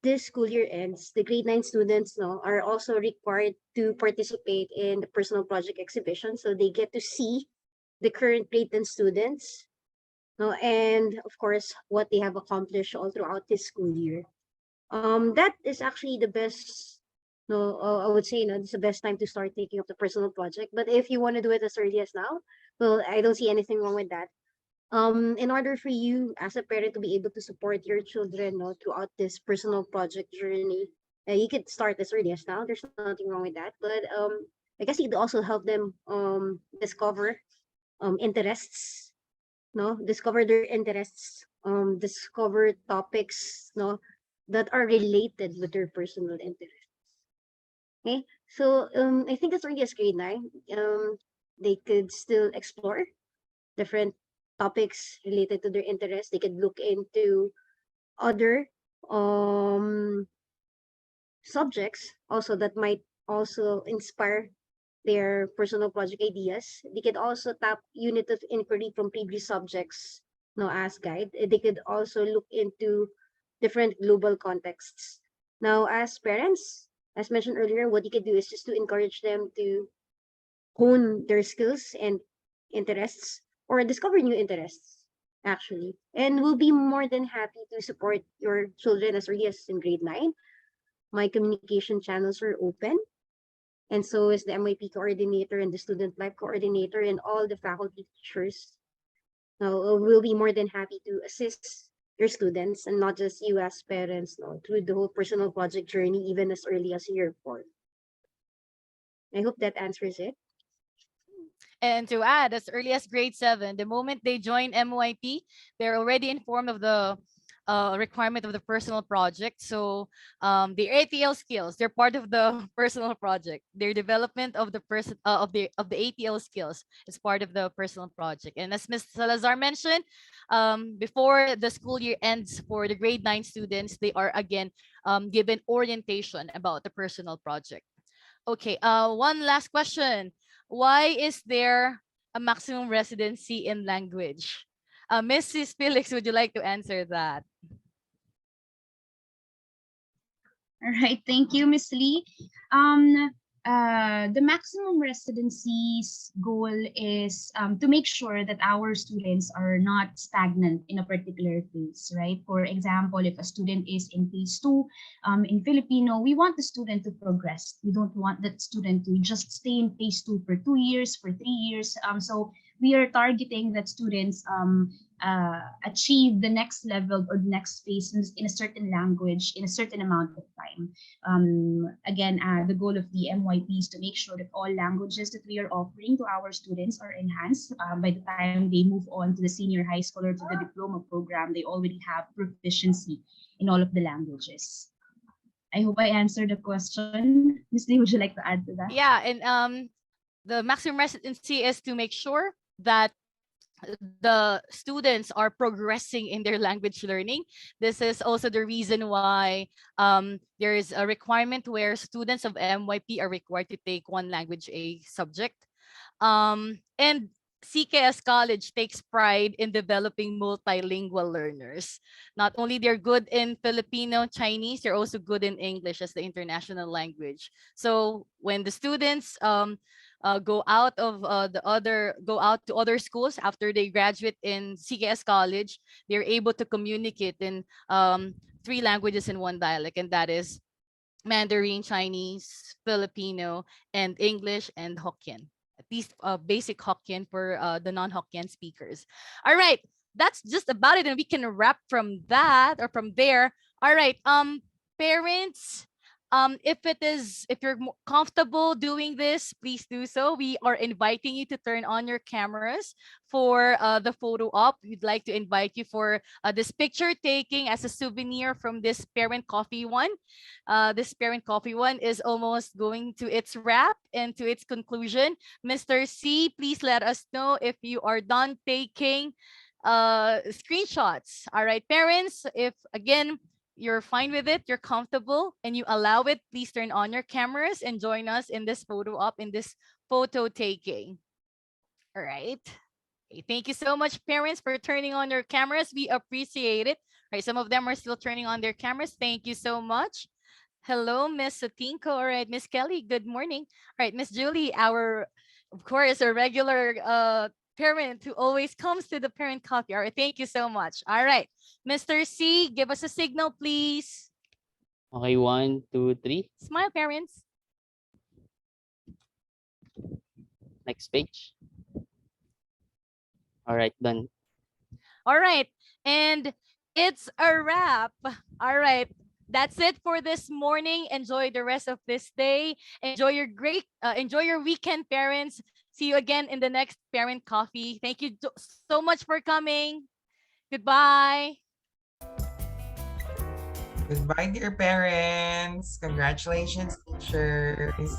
this school year ends, the grade 9 students are also required to participate in the personal project exhibition. So they get to see the current grade 10 students and of course, what they have accomplished all throughout this school year. That is actually the best, I would say, it's the best time to start taking up the personal project. But if you want to do it as early as now, well, I don't see anything wrong with that. In order for you as a parent to be able to support your children throughout this personal project journey, you could start as early as now. There's nothing wrong with that. But I guess you could also help them discover interests, discover their interests, discover topics that are related with their personal interests. Okay, so I think as early as grade 9, they could still explore different topics related to their interests. They could look into other subjects also that might also inspire their personal project ideas. They could also tap unit of inquiry from previous subjects as guide. They could also look into different global contexts. Now, as parents, as mentioned earlier, what you could do is just to encourage them to hone their skills and interests or discover new interests. actually. And we'll be more than happy to support your children as early as in grade 9. My communication channels are open. And so is the MYP coordinator and the student life coordinator and all the faculty teachers. We'll be more than happy to assist your students and not just you as parents, no, through the whole personal project journey, even as early as year 4. I hope that answers it. And to add, as early as grade 7, the moment they join MYP, they're already informed of the requirement of the personal project. So the ATL skills, they're part of the personal project. Their development of the person of the ATL skills is part of the personal project. And as Ms. Salazar mentioned, before the school year ends for the grade 9 students, they are again given orientation about the personal project. Okay, one last question. Why is there a maximum residency in language? Mrs. Felix, would you like to answer that? All right, thank you, Miss Lee. The maximum residency's goal is to make sure that our students are not stagnant in a particular phase, right? For example, if a student is in phase 2 in Filipino, we want the student to progress. We don't want that student to just stay in phase 2 for 2 years, for 3 years. So we are targeting that students achieve the next level or the next phase in a certain language in a certain amount of time. Again, the goal of the MYP is to make sure that all languages that we are offering to our students are enhanced. By the time they move on to the senior high school or to the diploma program, they already have proficiency in all of the languages. I hope I answered the question. Ms. Lee, would you like to add to that? Yeah, and the maximum residency is to make sure that the students are progressing in their language learning. This is also the reason why there is a requirement where students of MYP are required to take one language A subject. And CKS College takes pride in developing multilingual learners. Not only they're good in Filipino, Chinese, they're also good in English as the international language. So when the students go out to other schools after they graduate in CKS College, they're able to communicate in 3 languages in one dialect, and that is Mandarin, Chinese, Filipino, and English and Hokkien. At least basic Hokkien for the non-Hokkien speakers. All right, that's just about it, and we can wrap from that or from there. All right, parents, if you're comfortable doing this, please do so. We are inviting you to turn on your cameras for the photo op. We'd like to invite you for this picture taking as a souvenir from this Parent Coffee one. This Parent Coffee one is almost going to its wrap and to its conclusion. Mr. C, please let us know if you are done taking screenshots. All right, parents, if again, you're fine with it, you're comfortable, and you allow it, please turn on your cameras and join us in this photo op, in this photo taking. All right. Okay, thank you so much, parents, for turning on your cameras. We appreciate it. All right, some of them are still turning on their cameras. Thank you so much. Hello, Miss Satinko. All right, Miss Kelly, good morning. All right, Miss Julie, of course, a regular parent who always comes to the Parent Coffee. All right, thank you so much. All right, Mr. C, give us a signal, please. Okay, 1, 2, 3. Smile, parents. Next page. All right, done. All right, and it's a wrap. All right, that's it for this morning. Enjoy the rest of this day. Enjoy your weekend, parents. See you again in the next Parent Coffee. Thank you so much for coming. Goodbye. Goodbye, dear parents. Congratulations, teachers.